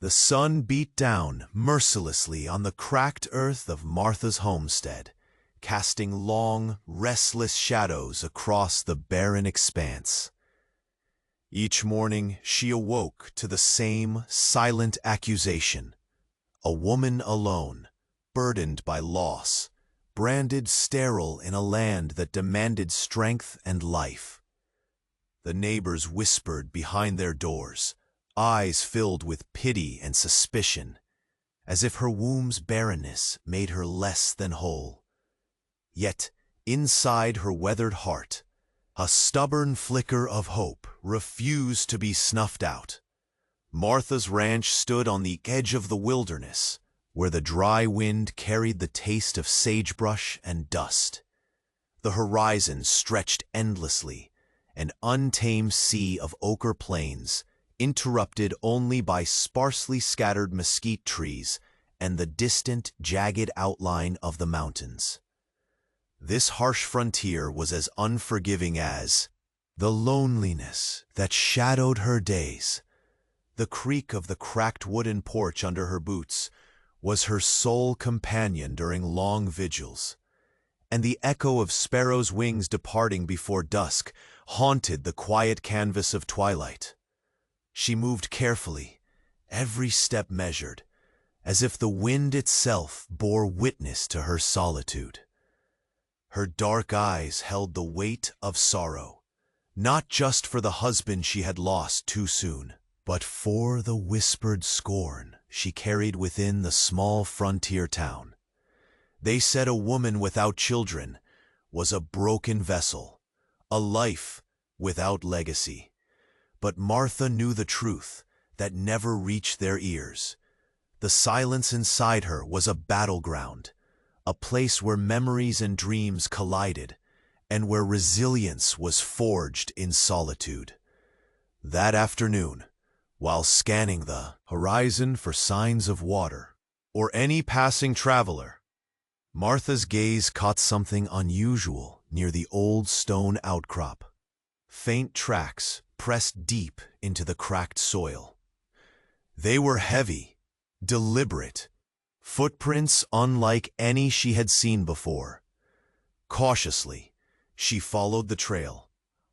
The sun beat down mercilessly on the cracked earth of Martha's homestead, casting long, restless shadows across the barren expanse. Each morning she awoke to the same silent accusation. A woman alone, burdened by loss, branded sterile in a land that demanded strength and life. The neighbors whispered behind their doors, eyes filled with pity and suspicion, as if her womb's barrenness made her less than whole. Yet, inside her weathered heart, a stubborn flicker of hope refused to be snuffed out. Martha's ranch stood on the edge of the wilderness, where the dry wind carried the taste of sagebrush and dust. The horizon stretched endlessly, an untamed sea of ochre plains, interrupted only by sparsely scattered mesquite trees and the distant, jagged outline of the mountains. This harsh frontier was as unforgiving as the loneliness that shadowed her days. The creak of the cracked wooden porch under her boots was her sole companion during long vigils, and the echo of sparrows' wings departing before dusk haunted the quiet canvas of twilight. She moved carefully, every step measured, as if the wind itself bore witness to her solitude. Her dark eyes held the weight of sorrow, not just for the husband she had lost too soon, but for the whispered scorn she carried within the small frontier town. They said a woman without children was a broken vessel, a life without legacy. But Martha knew the truth that never reached their ears. The silence inside her was a battleground, a place where memories and dreams collided, and where resilience was forged in solitude. That afternoon, while scanning the horizon for signs of water or any passing traveler, Martha's gaze caught something unusual near the old stone outcrop. Faint tracks pressed deep into the cracked soil. They were heavy, deliberate, footprints unlike any she had seen before. Cautiously, she followed the trail,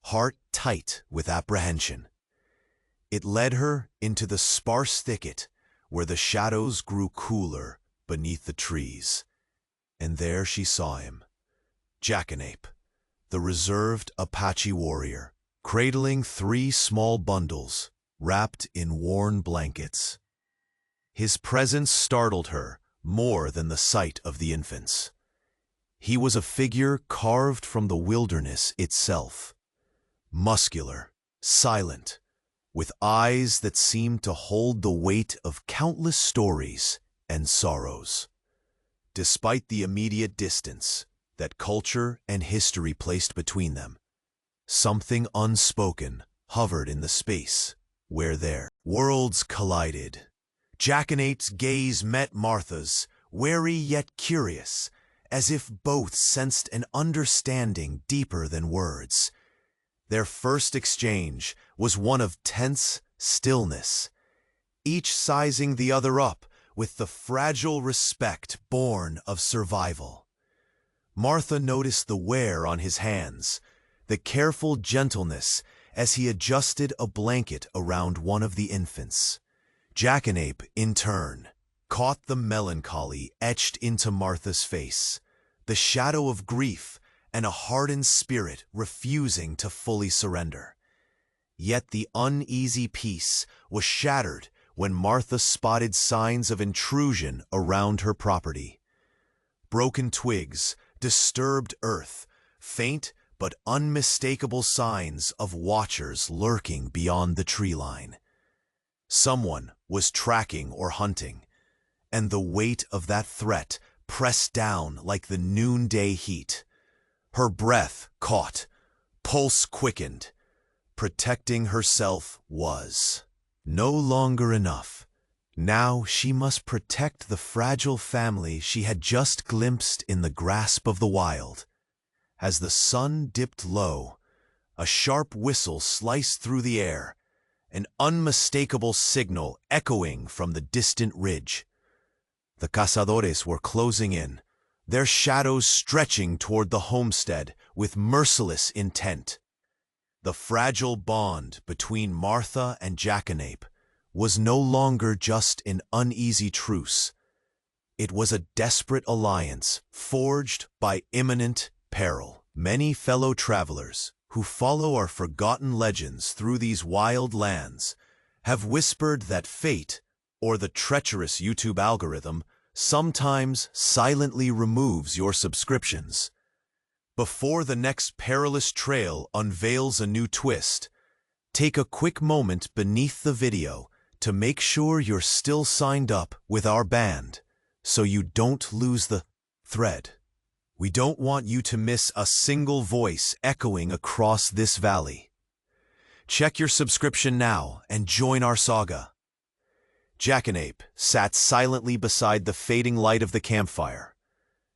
heart tight with apprehension. It led her into the sparse thicket where the shadows grew cooler beneath the trees. And there she saw him, Jackanapes, the reserved Apache warrior, cradling 3 small bundles wrapped in worn blankets. His presence startled her more than the sight of the infants. He was a figure carved from the wilderness itself, muscular, silent, with eyes that seemed to hold the weight of countless stories and sorrows. Despite the immediate distance that culture and history placed between them, something unspoken hovered in the space where their worlds collided. Jackanapes' gaze met Martha's, wary yet curious, as if both sensed an understanding deeper than words. Their first exchange was one of tense stillness, each sizing the other up with the fragile respect born of survival. Martha noticed the wear on his hands, the careful gentleness as he adjusted a blanket around one of the infants. Jackanapes, in turn, caught the melancholy etched into Martha's face, the shadow of grief and a hardened spirit refusing to fully surrender. Yet the uneasy peace was shattered when Martha spotted signs of intrusion around her property. Broken twigs, disturbed earth, faint but unmistakable signs of watchers lurking beyond the tree line. Someone was tracking or hunting, and the weight of that threat pressed down like the noonday heat. Her breath caught, pulse quickened. Protecting herself was no longer enough. Now she must protect the fragile family she had just glimpsed in the grasp of the wild. As the sun dipped low, a sharp whistle sliced through the air, an unmistakable signal echoing from the distant ridge. The cazadores were closing in, their shadows stretching toward the homestead with merciless intent. The fragile bond between Martha and Jackanapes was no longer just an uneasy truce. It was a desperate alliance forged by imminent peril. Many fellow travelers who follow our forgotten legends through these wild lands have whispered that fate, or the treacherous YouTube algorithm, sometimes silently removes your subscriptions. Before the next perilous trail unveils a new twist, take a quick moment beneath the video to make sure you're still signed up with our band, so you don't lose the thread. We don't want you to miss a single voice echoing across this valley. Check your subscription now and join our saga. Jackanapes sat silently beside the fading light of the campfire,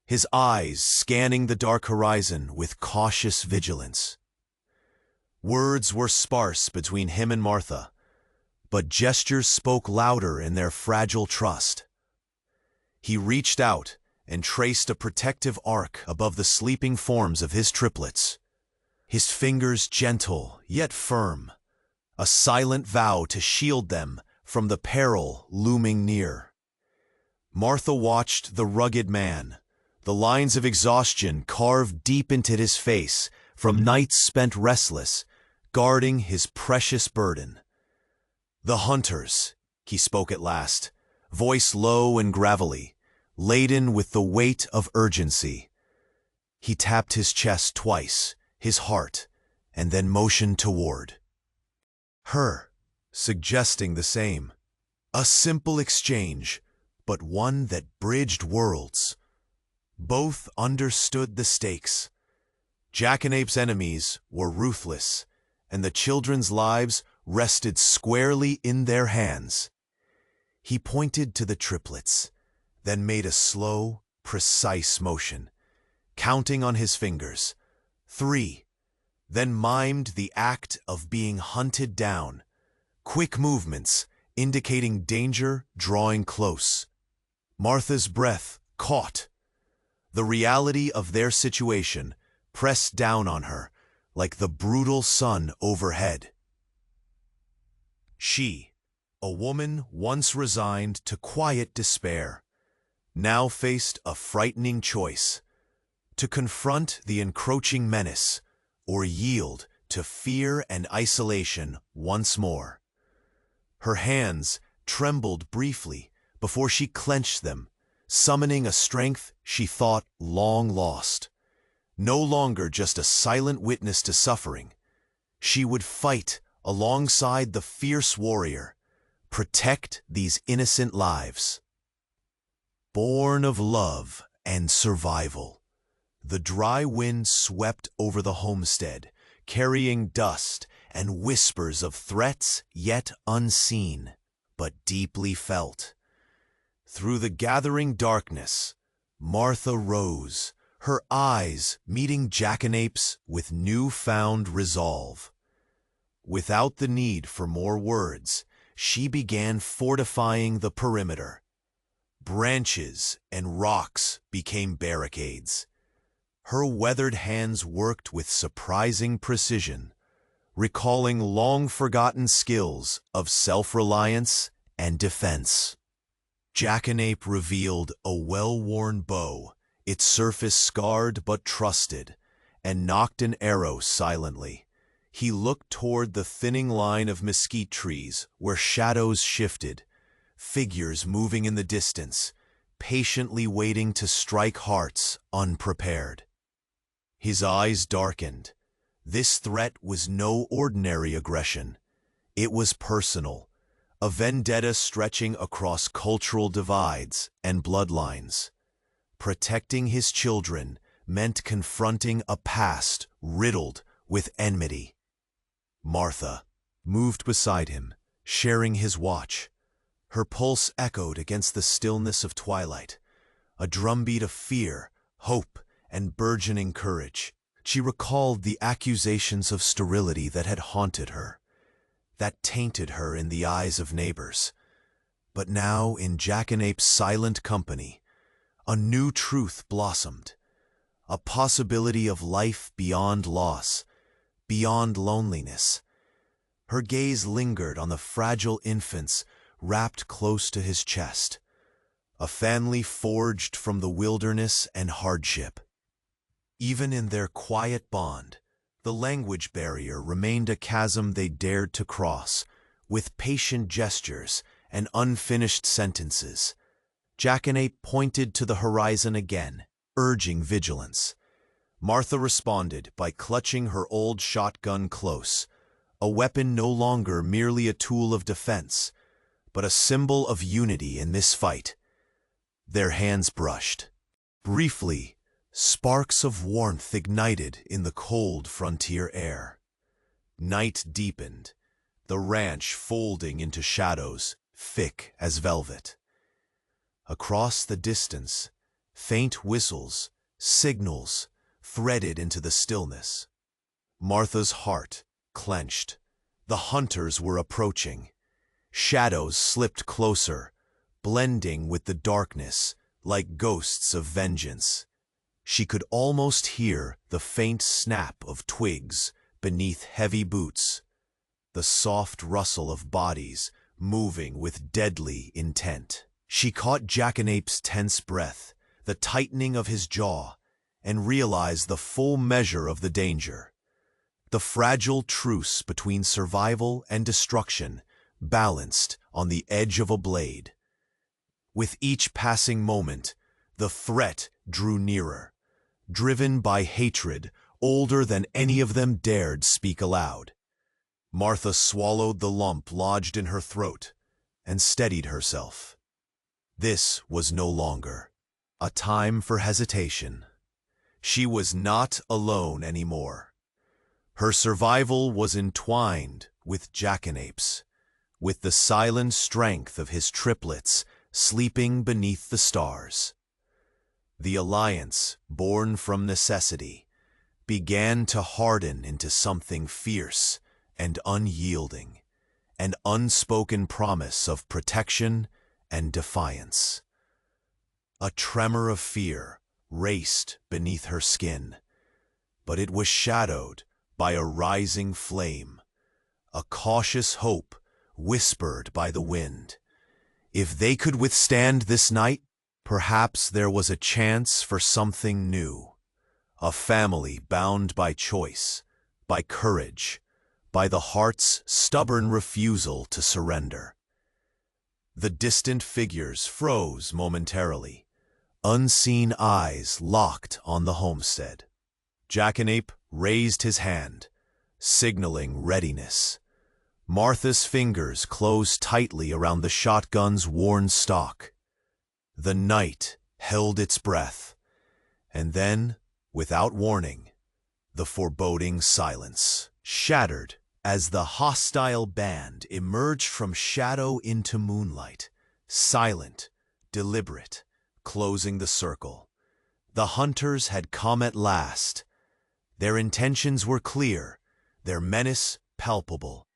his eyes scanning the dark horizon with cautious vigilance. Words were sparse between him and Martha, but gestures spoke louder in their fragile trust. He reached out and traced a protective arc above the sleeping forms of his triplets, his fingers gentle yet firm, a silent vow to shield them from the peril looming near. Martha watched the rugged man, the lines of exhaustion carved deep into his face from nights spent restless, guarding his precious burden. "The hunters," he spoke at last, voice low and gravelly, laden with the weight of urgency. He tapped his chest twice, his heart, and then motioned toward her, suggesting the same. A simple exchange, but one that bridged worlds. Both understood the stakes. Jackanapes' enemies were ruthless, and the children's lives rested squarely in their hands. He pointed to the triplets, then made a slow, precise motion, counting on his fingers. 3, then mimed the act of being hunted down, quick movements indicating danger drawing close. Martha's breath caught. The reality of their situation pressed down on her like the brutal sun overhead. She, a woman once resigned to quiet despair, now faced a frightening choice: to confront the encroaching menace or yield to fear and isolation once more. Her hands trembled briefly before she clenched them, summoning a strength she thought long lost. No longer just a silent witness to suffering, she would fight alongside the fierce warrior, protect these innocent lives. Born of love and survival, the dry wind swept over the homestead, carrying dust and whispers of threats yet unseen, but deeply felt. Through the gathering darkness, Martha rose, her eyes meeting Jackanapes with newfound resolve. Without the need for more words, she began fortifying the perimeter. Branches and rocks became barricades. Her weathered hands worked with surprising precision, recalling long-forgotten skills of self-reliance and defense. Jackanapes revealed a well-worn bow, its surface scarred but trusted, and nocked an arrow silently. He looked toward the thinning line of mesquite trees where shadows shifted, figures moving in the distance, patiently waiting to strike hearts unprepared. His eyes darkened. This threat was no ordinary aggression. It was personal, a vendetta stretching across cultural divides and bloodlines. Protecting his children meant confronting a past riddled with enmity. Martha moved beside him, sharing his watch. Her pulse echoed against the stillness of twilight, a drumbeat of fear, hope, and burgeoning courage. She recalled the accusations of sterility that had haunted her. that tainted her in the eyes of neighbors. But now, in Jackanapes' silent company, a new truth blossomed, a possibility of life beyond loss, beyond loneliness. Her gaze lingered on the fragile infants wrapped close to his chest, a family forged from the wilderness and hardship. Even in their quiet bond, the language barrier remained a chasm they dared to cross, with patient gestures and unfinished sentences. Jackanape pointed to the horizon again, urging vigilance. Martha responded by clutching her old shotgun close, a weapon no longer merely a tool of defense, but a symbol of unity in this fight. Their hands brushed. Briefly, sparks of warmth ignited in the cold frontier air. Night deepened, the ranch folding into shadows, thick as velvet. Across the distance, faint whistles, signals, threaded into the stillness. Martha's heart clenched. The hunters were approaching. Shadows slipped closer, blending with the darkness like ghosts of vengeance. She could almost hear the faint snap of twigs beneath heavy boots, the soft rustle of bodies moving with deadly intent. She caught Jackanape's tense breath, the tightening of his jaw, and realized the full measure of the danger. The fragile truce between survival and destruction balanced on the edge of a blade. With each passing moment, the threat drew nearer, driven by hatred older than any of them dared speak aloud. Martha swallowed the lump lodged in her throat and steadied herself. This was no longer a time for hesitation. She was not alone anymore. Her survival was entwined with Jackanape's, with the silent strength of his triplets sleeping beneath the stars. The alliance, born from necessity, began to harden into something fierce and unyielding, an unspoken promise of protection and defiance. A tremor of fear raced beneath her skin, but it was shadowed by a rising flame, a cautious hope whispered by the wind. If they could withstand this night, perhaps there was a chance for something new. A family bound by choice, by courage, by the heart's stubborn refusal to surrender. The distant figures froze momentarily, unseen eyes locked on the homestead. Jackanape raised his hand, signaling readiness. Martha's fingers closed tightly around the shotgun's worn stock. The night held its breath, and then, without warning, the foreboding silence shattered as the hostile band emerged from shadow into moonlight, silent, deliberate, closing the circle. The hunters had come at last. Their intentions were clear, their menace palpable.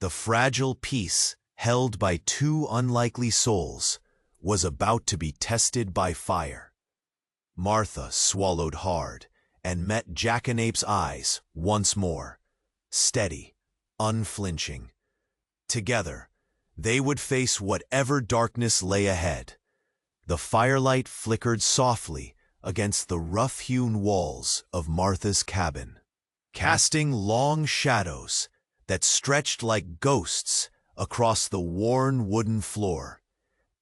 The fragile peace held by two unlikely souls was about to be tested by fire. Martha swallowed hard and met Jackanape's eyes once more, steady, unflinching. Together, they would face whatever darkness lay ahead. The firelight flickered softly against the rough-hewn walls of Martha's cabin, casting long shadows that stretched like ghosts across the worn wooden floor.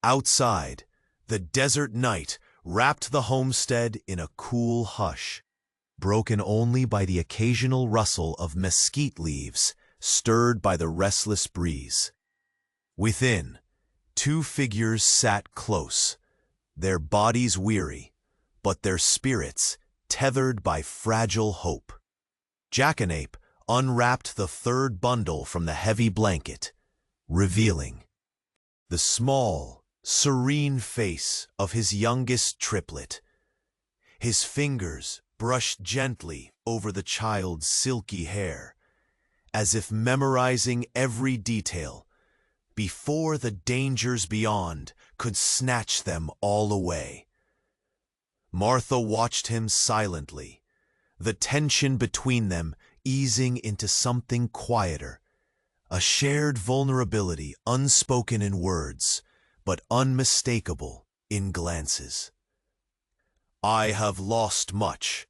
Outside, the desert night wrapped the homestead in a cool hush, broken only by the occasional rustle of mesquite leaves stirred by the restless breeze. Within, two figures sat close, their bodies weary, but their spirits tethered by fragile hope. Jackanape unwrapped the third bundle from the heavy blanket, revealing the small, serene face of his youngest triplet. His fingers brushed gently over the child's silky hair, as if memorizing every detail, before the dangers beyond could snatch them all away. Martha watched him silently, the tension between them easing into something quieter, a shared vulnerability unspoken in words, but unmistakable in glances. "I have lost much."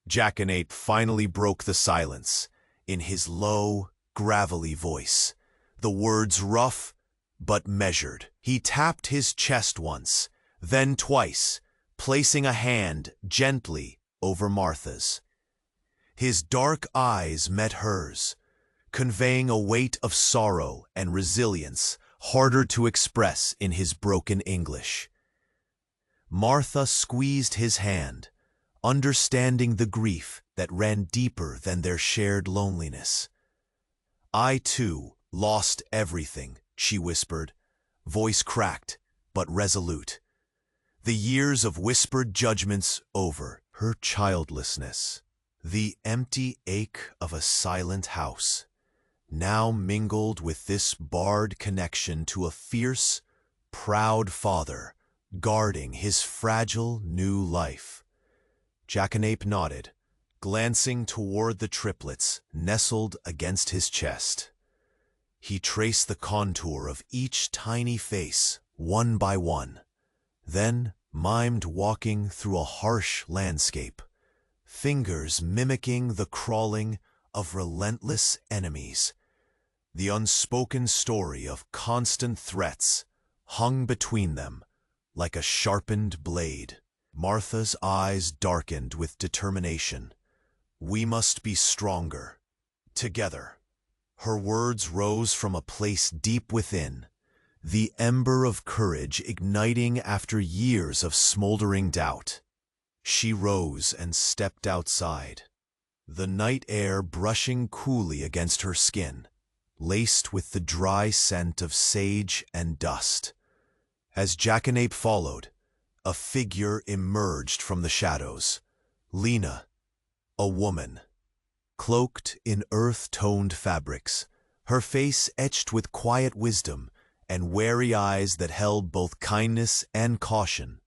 Jackanapes finally broke the silence, in his low, gravelly voice, the words rough but measured. He tapped his chest once, then twice, placing a hand gently over Martha's. His dark eyes met hers, conveying a weight of sorrow and resilience harder to express in his broken English. Martha squeezed his hand, understanding the grief that ran deeper than their shared loneliness. "I, too, lost everything," she whispered, voice cracked but resolute. The years of whispered judgments over, her childlessness, the empty ache of a silent house, now mingled with this barred connection to a fierce, proud father guarding his fragile new life. Jackanapes nodded, glancing toward the triplets nestled against his chest. He traced the contour of each tiny face, one by one, then mimed walking through a harsh landscape, fingers mimicking the crawling of relentless enemies. The unspoken story of constant threats hung between them like a sharpened blade. Martha's eyes darkened with determination. "We must be stronger. Together." Her words rose from a place deep within, the ember of courage igniting after years of smoldering doubt. She rose and stepped outside, the night air brushing coolly against her skin, laced with the dry scent of sage and dust. As Jackanapes followed, a figure emerged from the shadows. Lena, a woman, cloaked in earth-toned fabrics, her face etched with quiet wisdom and wary eyes that held both kindness and caution.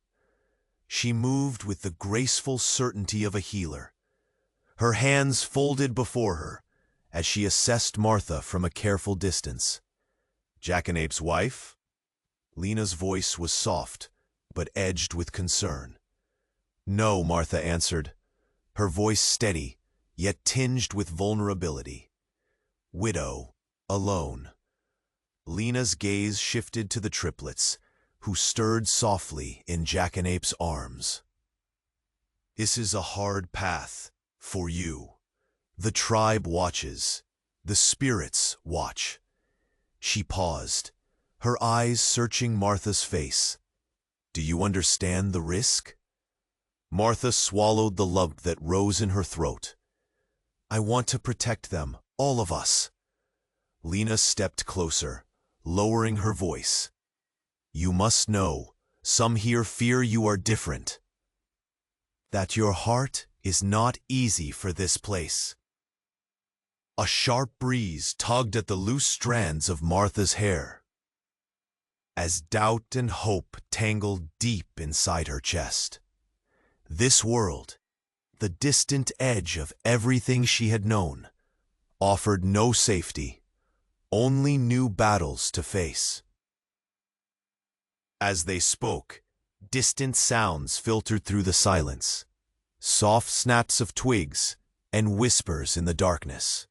She moved with the graceful certainty of a healer, her hands folded before her as she assessed Martha from a careful distance. "Jackanapes' wife?" Lena's voice was soft, but edged with concern. "No," Martha answered, her voice steady, yet tinged with vulnerability. "Widow, alone." Lena's gaze shifted to the triplets, who stirred softly in Jackanapes' arms. "This is a hard path for you. The tribe watches. The spirits watch." She paused, her eyes searching Martha's face. "Do you understand the risk?" Martha swallowed the lump that rose in her throat. "I want to protect them, all of us." Lena stepped closer, lowering her voice. "You must know, some here fear you are different. That your heart is not easy for this place." A sharp breeze tugged at the loose strands of Martha's hair, as doubt and hope tangled deep inside her chest. This world, the distant edge of everything she had known, offered no safety, only new battles to face. As they spoke, distant sounds filtered through the silence, soft snaps of twigs and whispers in the darkness.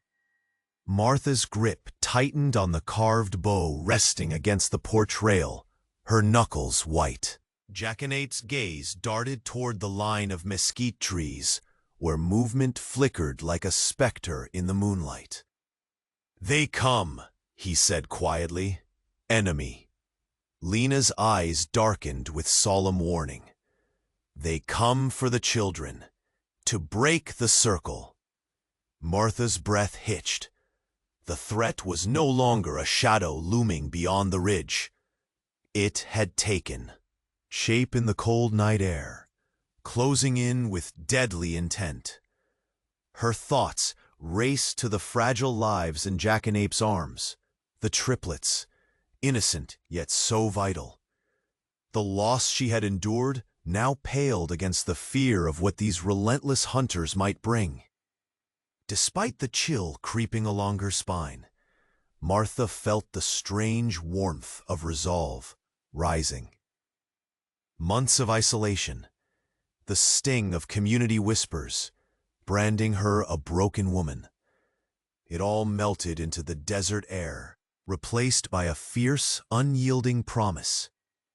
Martha's grip tightened on the carved bow resting against the porch rail, her knuckles white. Jackanapes' gaze darted toward the line of mesquite trees, where movement flickered like a specter in the moonlight. "They come," he said quietly. "Enemy." Lena's eyes darkened with solemn warning. "They come for the children, to break the circle." Martha's breath hitched. The threat was no longer a shadow looming beyond the ridge. It had taken shape in the cold night air, closing in with deadly intent. Her thoughts raced to the fragile lives in Jackanapes' arms, the triplets, innocent yet so vital. The loss she had endured now paled against the fear of what these relentless hunters might bring. Despite the chill creeping along her spine, Martha felt the strange warmth of resolve rising. Months of isolation, the sting of community whispers, branding her a broken woman. It all melted into the desert air, replaced by a fierce, unyielding promise.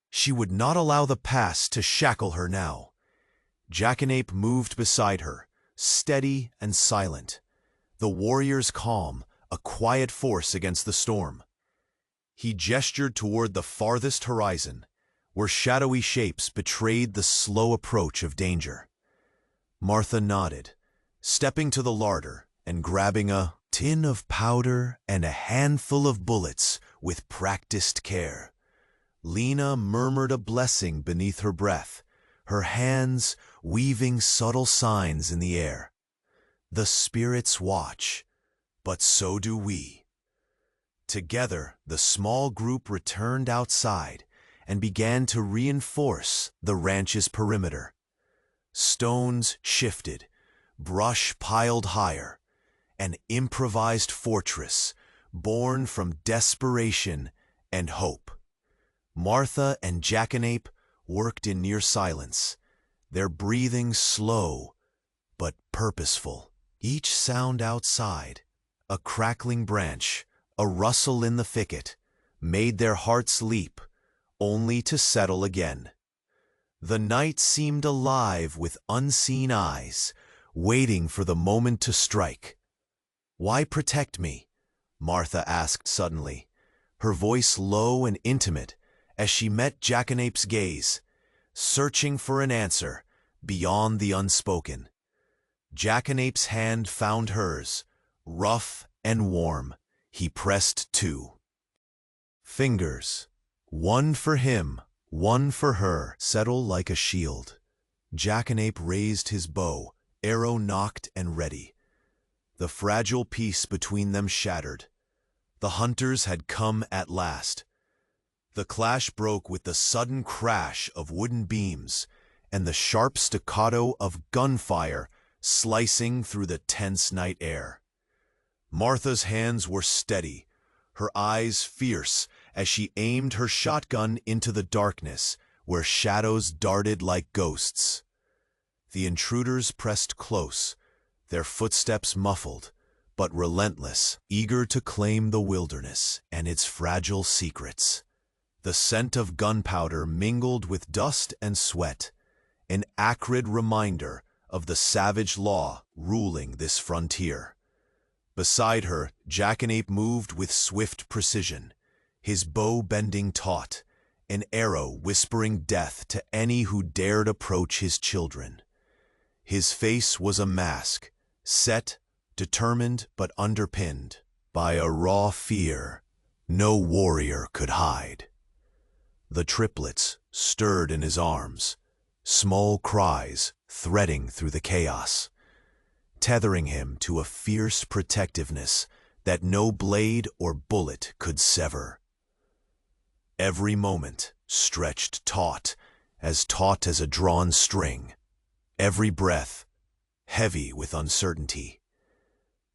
She would not allow the past to shackle her now. Jackanape moved beside her, steady and silent, the warrior's calm, a quiet force against the storm. He gestured toward the farthest horizon, where shadowy shapes betrayed the slow approach of danger. Martha nodded, stepping to the larder and grabbing a tin of powder and a handful of bullets with practiced care. Lena murmured a blessing beneath her breath, her hands weaving subtle signs in the air. The spirits watch, but so do we. Together, the small group returned outside and began to reinforce the ranch's perimeter. Stones shifted, brush piled higher, an improvised fortress born from desperation and hope. Martha and Jackanape worked in near silence, their breathing slow but purposeful. Each sound outside, a crackling branch, a rustle in the thicket, made their hearts leap, only to settle again. The night seemed alive with unseen eyes, waiting for the moment to strike. "Why protect me?" Martha asked suddenly, her voice low and intimate as she met Jackanape's gaze, searching for an answer beyond the unspoken. Jackanape's hand found hers, rough and warm. He pressed too. Fingers, one for him, one for her, settle like a shield. Jackanape raised his bow, arrow nocked and ready. The fragile peace between them shattered. The hunters had come at last. The clash broke with the sudden crash of wooden beams and the sharp staccato of gunfire slicing through the tense night air. Martha's hands were steady, her eyes fierce as she aimed her shotgun into the darkness where shadows darted like ghosts. The intruders pressed close, their footsteps muffled, but relentless, eager to claim the wilderness and its fragile secrets. The scent of gunpowder mingled with dust and sweat, an acrid reminder of the savage law ruling this frontier. Beside her, Jackanape moved with swift precision, his bow bending taut, an arrow whispering death to any who dared approach his children. His face was a mask, set, determined but underpinned by a raw fear no warrior could hide. The triplets stirred in his arms, small cries threading through the chaos, tethering him to a fierce protectiveness that no blade or bullet could sever. Every moment stretched taut as a drawn string, every breath heavy with uncertainty.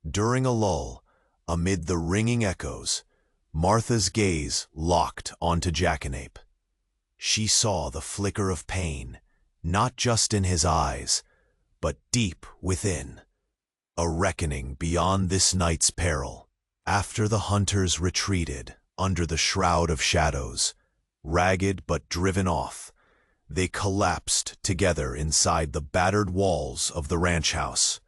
During a lull, amid the ringing echoes, Martha's gaze locked onto Jackanape. She saw the flicker of pain, not just in his eyes, but deep within. A reckoning beyond this night's peril. After the hunters retreated under the shroud of shadows, ragged but driven off, they collapsed together inside the battered walls of the ranch house.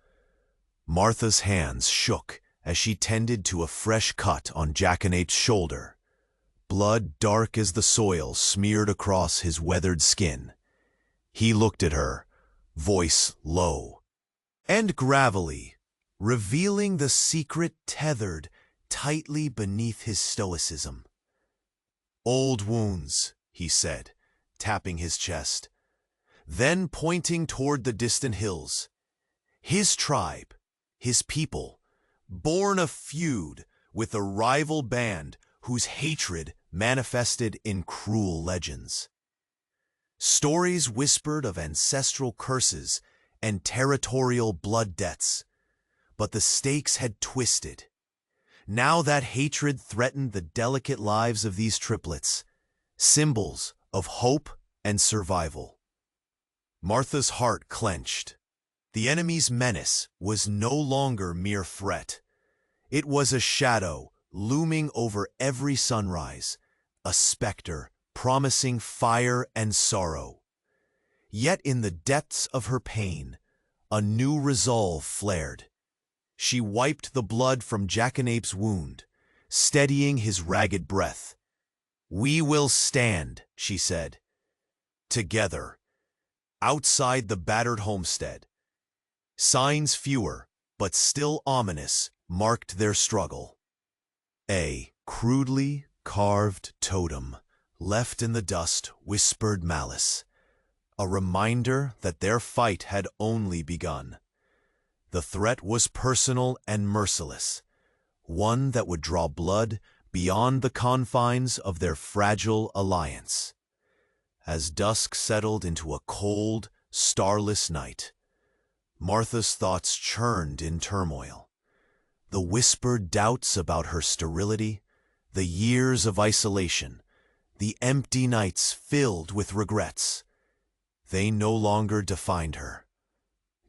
Martha's hands shook as she tended to a fresh cut on Jackanape's shoulder. Blood dark as the soil smeared across his weathered skin. He looked at her, voice low and gravelly, revealing the secret tethered tightly beneath his stoicism. "Old wounds," he said, tapping his chest, then pointing toward the distant hills. "His tribe, his people, born of feud with a rival band whose hatred manifested in cruel legends. Stories whispered of ancestral curses and territorial blood debts, but the stakes had twisted. Now that hatred threatened the delicate lives of these triplets, symbols of hope and survival. Martha's heart clenched. The enemy's menace was no longer mere threat. It was a shadow looming over every sunrise, a specter promising fire and sorrow. Yet in the depths of her pain, a new resolve flared. She wiped the blood from Jacanape's wound, steadying his ragged breath. "We will stand," she said. Together, outside the battered homestead. Signs fewer, but still ominous, marked their struggle. A crudely carved totem, left in the dust, whispered malice, a reminder that their fight had only begun. The threat was personal and merciless, one that would draw blood beyond the confines of their fragile alliance. As dusk settled into a cold, starless night, Martha's thoughts churned in turmoil. The whispered doubts about her sterility, the years of isolation, the empty nights filled with regrets. They no longer defined her.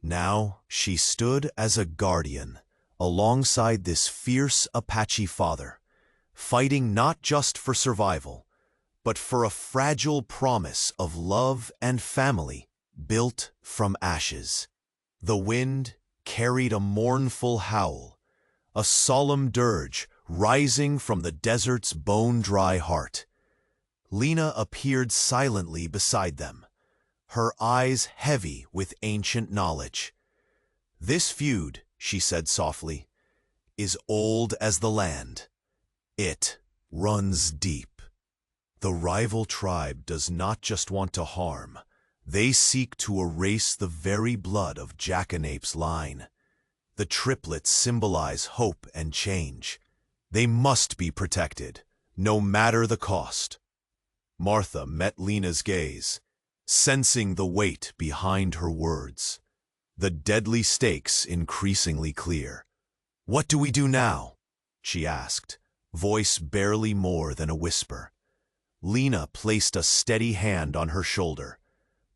Now she stood as a guardian alongside this fierce Apache father, fighting not just for survival, but for a fragile promise of love and family built from ashes. The wind carried a mournful howl, a solemn dirge rising from the desert's bone-dry heart. Lena appeared silently beside them, her eyes heavy with ancient knowledge. "This feud," she said softly, "is old as the land. It runs deep. The rival tribe does not just want to harm. They seek to erase the very blood of Jacanape's line. The triplets symbolize hope and change. They must be protected, no matter the cost." Martha met Lena's gaze, sensing the weight behind her words, the deadly stakes increasingly clear. "What do we do now?" she asked, voice barely more than a whisper. Lena placed a steady hand on her shoulder,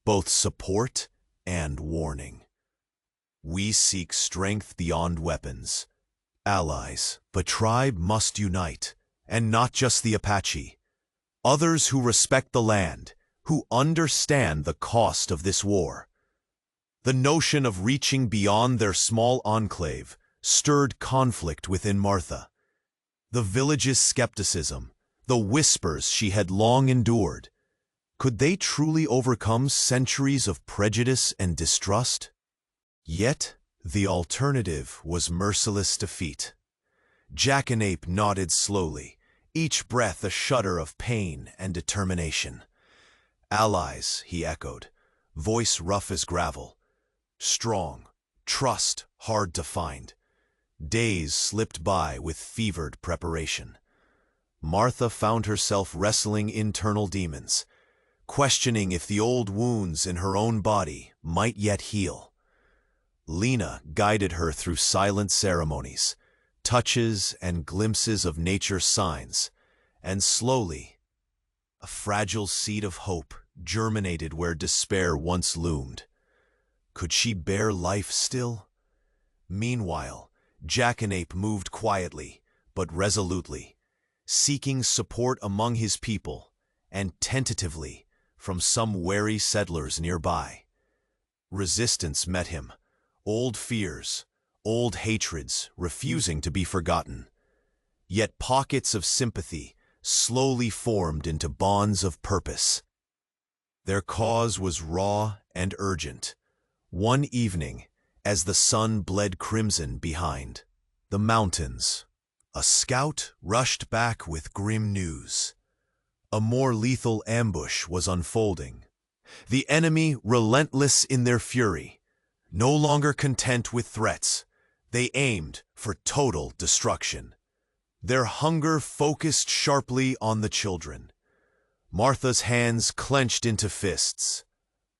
both support and warning. "We seek strength beyond weapons. Allies, the tribe must unite, and not just the Apache. Others who respect the land, who understand the cost of this war." The notion of reaching beyond their small enclave stirred conflict within Martha. The village's skepticism, the whispers she had long endured, could they truly overcome centuries of prejudice and distrust? Yet, the alternative was merciless defeat. Jacanape nodded slowly, each breath a shudder of pain and determination. "Allies," he echoed, voice rough as gravel. "Strong, trust hard to find." Days slipped by with fevered preparation. Martha found herself wrestling internal demons, questioning if the old wounds in her own body might yet heal. Lena guided her through silent ceremonies, touches and glimpses of nature's signs, and slowly, a fragile seed of hope germinated where despair once loomed. Could she bear life still? Meanwhile, Jacanape moved quietly, but resolutely, seeking support among his people, and tentatively from some wary settlers nearby. Resistance met him, old fears, old hatreds refusing to be forgotten. Yet pockets of sympathy slowly formed into bonds of purpose. Their cause was raw and urgent. One evening, as the sun bled crimson behind the mountains, a scout rushed back with grim news. A more lethal ambush was unfolding. The enemy, relentless in their fury, no longer content with threats, They aimed for total destruction. Their hunger focused sharply on the children. Martha's hands clenched into fists.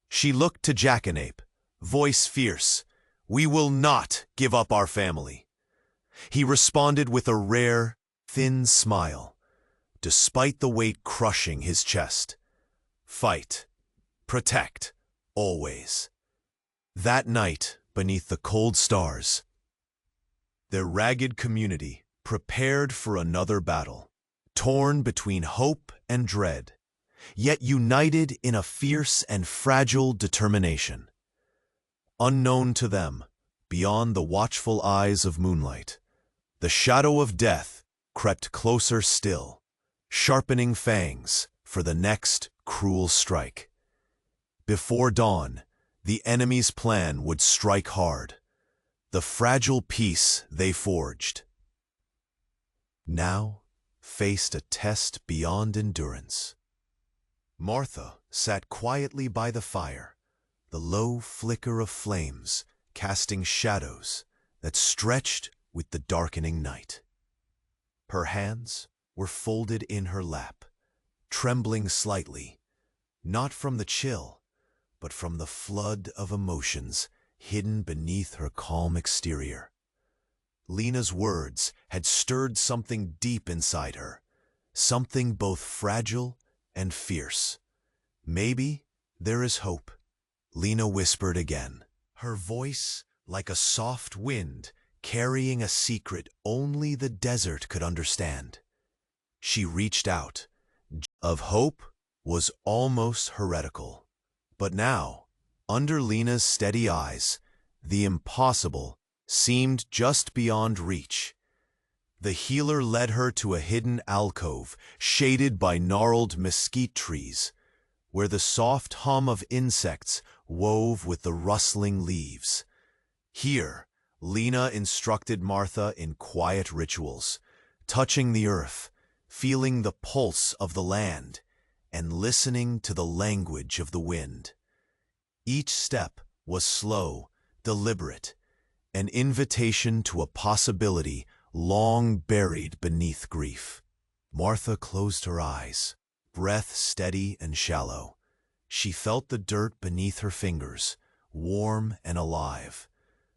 She looked to Jackanapes, voice fierce, "We will not give up our family." He responded with a rare, thin smile, despite the weight crushing his chest. "Fight. Protect. Always." That night, beneath the cold stars, their ragged community prepared for another battle, torn between hope and dread, yet united in a fierce and fragile determination. Unknown to them, beyond the watchful eyes of moonlight, the shadow of death crept closer still, sharpening fangs for the next cruel strike. Before dawn, the enemy's plan would strike hard, the fragile peace they forged now faced a test beyond endurance. Martha sat quietly by the fire, the low flicker of flames casting shadows that stretched with the darkening night. Her hands were folded in her lap, trembling slightly, not from the chill, but from the flood of emotions hidden beneath her calm exterior. Lena's words had stirred something deep inside her, something both fragile and fierce. "Maybe there is hope," Lena whispered again, her voice like a soft wind carrying a secret only the desert could understand. She reached out. Of hope was almost heretical. But now, under Lena's steady eyes, the impossible seemed just beyond reach. The healer led her to a hidden alcove shaded by gnarled mesquite trees, where the soft hum of insects wove with the rustling leaves. Here, Lena instructed Martha in quiet rituals, touching the earth, feeling the pulse of the land, and listening to the language of the wind. Each step was slow, deliberate, an invitation to a possibility long buried beneath grief. Martha closed her eyes, breath steady and shallow. She felt the dirt beneath her fingers, warm and alive.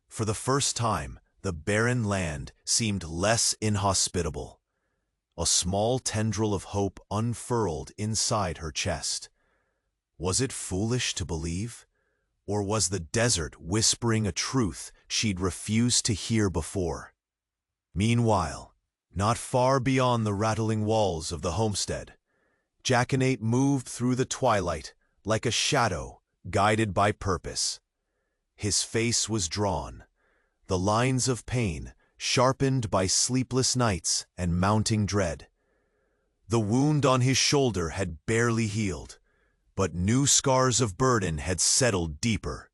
For the first time, the barren land seemed less inhospitable. A small tendril of hope unfurled inside her chest. Was it foolish to believe? Or was the desert whispering a truth she'd refused to hear before? Meanwhile, not far beyond the rattling walls of the homestead, Jackanapes moved through the twilight like a shadow guided by purpose. His face was drawn, the lines of pain sharpened by sleepless nights and mounting dread. The wound on his shoulder had barely healed, but new scars of burden had settled deeper.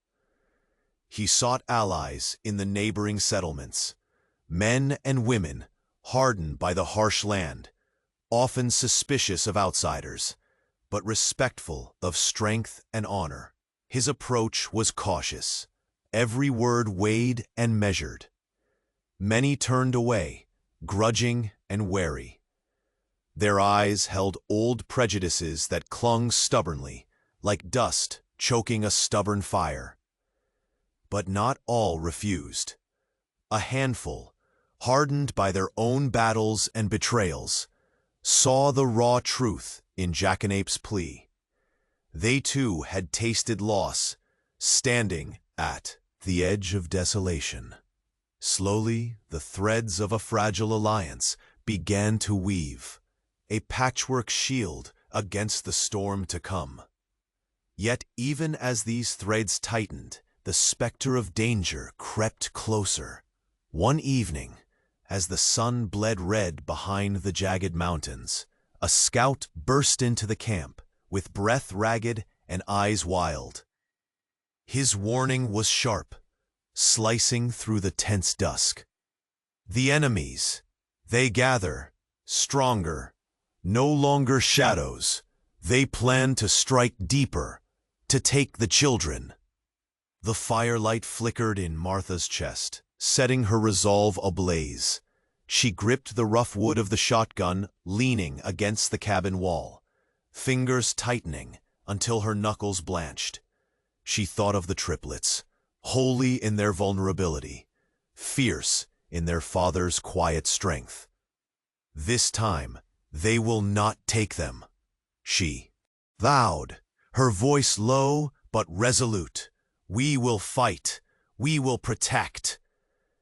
He sought allies in the neighboring settlements, men and women hardened by the harsh land, often suspicious of outsiders, but respectful of strength and honor. His approach was cautious, every word weighed and measured. Many turned away, grudging and wary. Their eyes held old prejudices that clung stubbornly, like dust choking a stubborn fire. But not all refused. A handful, hardened by their own battles and betrayals, saw the raw truth in Jackanapes' plea. They too had tasted loss, standing at the edge of desolation. Slowly, the threads of a fragile alliance began to weave, a patchwork shield against the storm to come. Yet even as these threads tightened, the specter of danger crept closer. One evening, as the sun bled red behind the jagged mountains, a scout burst into the camp, with breath ragged and eyes wild. His warning was sharp, slicing through the tense dusk. The enemies, they gather, stronger, no longer shadows. They plan to strike deeper, to take the children. The firelight flickered in Martha's chest, setting her resolve ablaze. She gripped the rough wood of the shotgun, leaning against the cabin wall, fingers tightening until her knuckles blanched. She thought of the triplets, holy in their vulnerability, fierce in their father's quiet strength. This time, they will not take them, she vowed, her voice low but resolute. We will fight. We will protect.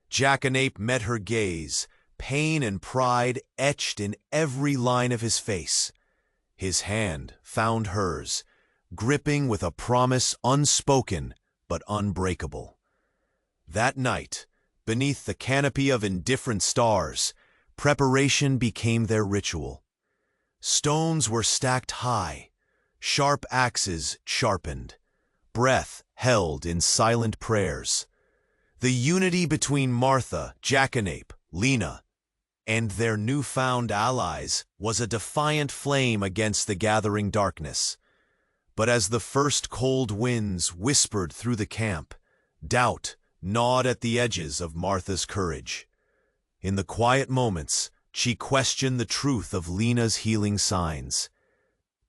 Jackanapes met her gaze, pain and pride etched in every line of his face. His hand found hers, gripping with a promise unspoken but unbreakable. That night, beneath the canopy of indifferent stars, preparation became their ritual. Stones were stacked high, sharp axes sharpened, breath held in silent prayers. The unity between Martha, Jackanape, Lena, and their newfound allies was a defiant flame against the gathering darkness. But as the first cold winds whispered through the camp, doubt gnawed at the edges of Martha's courage. In the quiet moments, she questioned the truth of Lena's healing signs.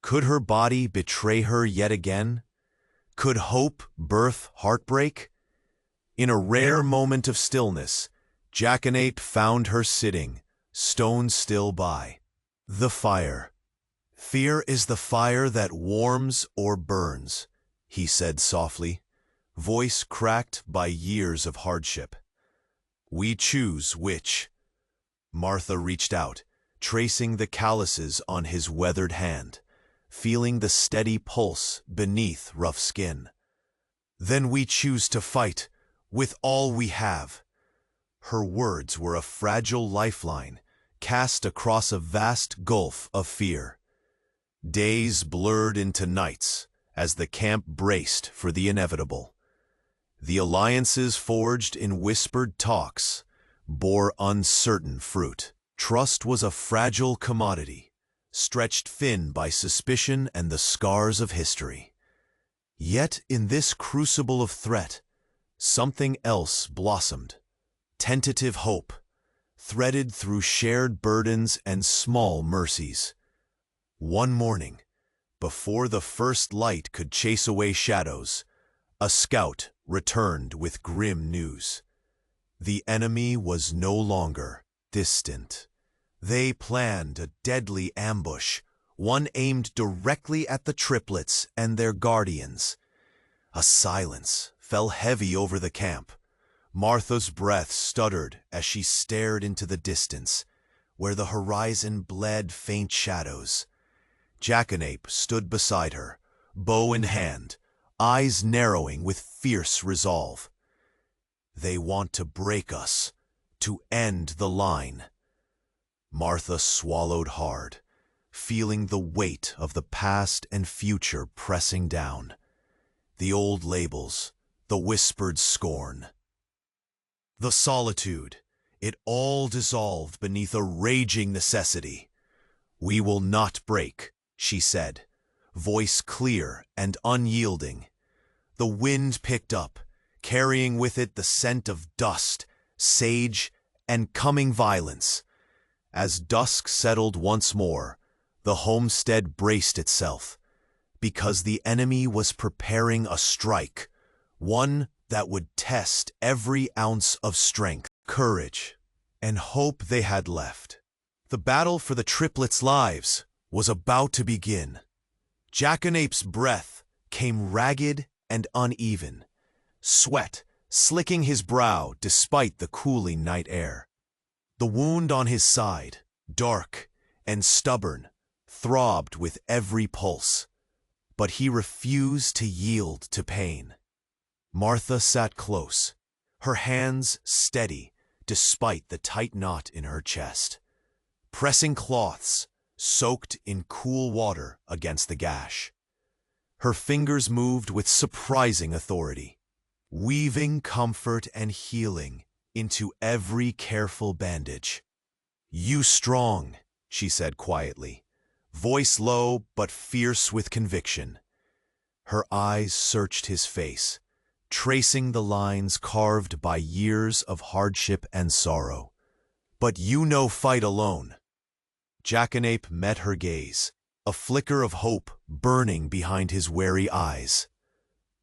Could her body betray her yet again? Could hope birth heartbreak? In a rare moment of stillness, Jackanape found her sitting, stone still by the fire. Fear is the fire that warms or burns, he said softly, voice cracked by years of hardship. We choose which. Martha reached out, tracing the calluses on his weathered hand, feeling the steady pulse beneath rough skin. Then we choose to fight with all we have. Her words were a fragile lifeline cast across a vast gulf of fear. Days blurred into nights as the camp braced for the inevitable. The alliances forged in whispered talks bore uncertain fruit. Trust was a fragile commodity, stretched thin by suspicion and the scars of history. Yet in this crucible of threat, something else blossomed. Tentative hope, threaded through shared burdens and small mercies. One morning, before the first light could chase away shadows, a scout returned with grim news. The enemy was no longer distant. They planned a deadly ambush, one aimed directly at the triplets and their guardians. A silence fell heavy over the camp. Martha's breath stuttered as she stared into the distance, where the horizon bled faint shadows. Jackanape stood beside her, bow in hand, eyes narrowing with fierce resolve. They want to break us, to end the line. Martha swallowed hard, feeling the weight of the past and future pressing down. The old labels, the whispered scorn. The solitude, it all dissolved beneath a raging necessity. We will not break, she said, voice clear and unyielding. The wind picked up, carrying with it the scent of dust, sage, and coming violence. As dusk settled once more, the homestead braced itself, because the enemy was preparing a strike, one that would test every ounce of strength, courage, and hope they had left. The battle for the triplets' lives was about to begin. Jackanape's breath came ragged and uneven, sweat slicking his brow despite the cooling night air. The wound on his side, dark and stubborn, throbbed with every pulse, but he refused to yield to pain. Martha sat close, her hands steady despite the tight knot in her chest, pressing cloths soaked in cool water against the gash. Her fingers moved with surprising authority, weaving comfort and healing into every careful bandage. "You strong," she said quietly, voice low but fierce with conviction. Her eyes searched his face, tracing the lines carved by years of hardship and sorrow. "But you no fight alone." Jackanape met her gaze, a flicker of hope burning behind his wary eyes.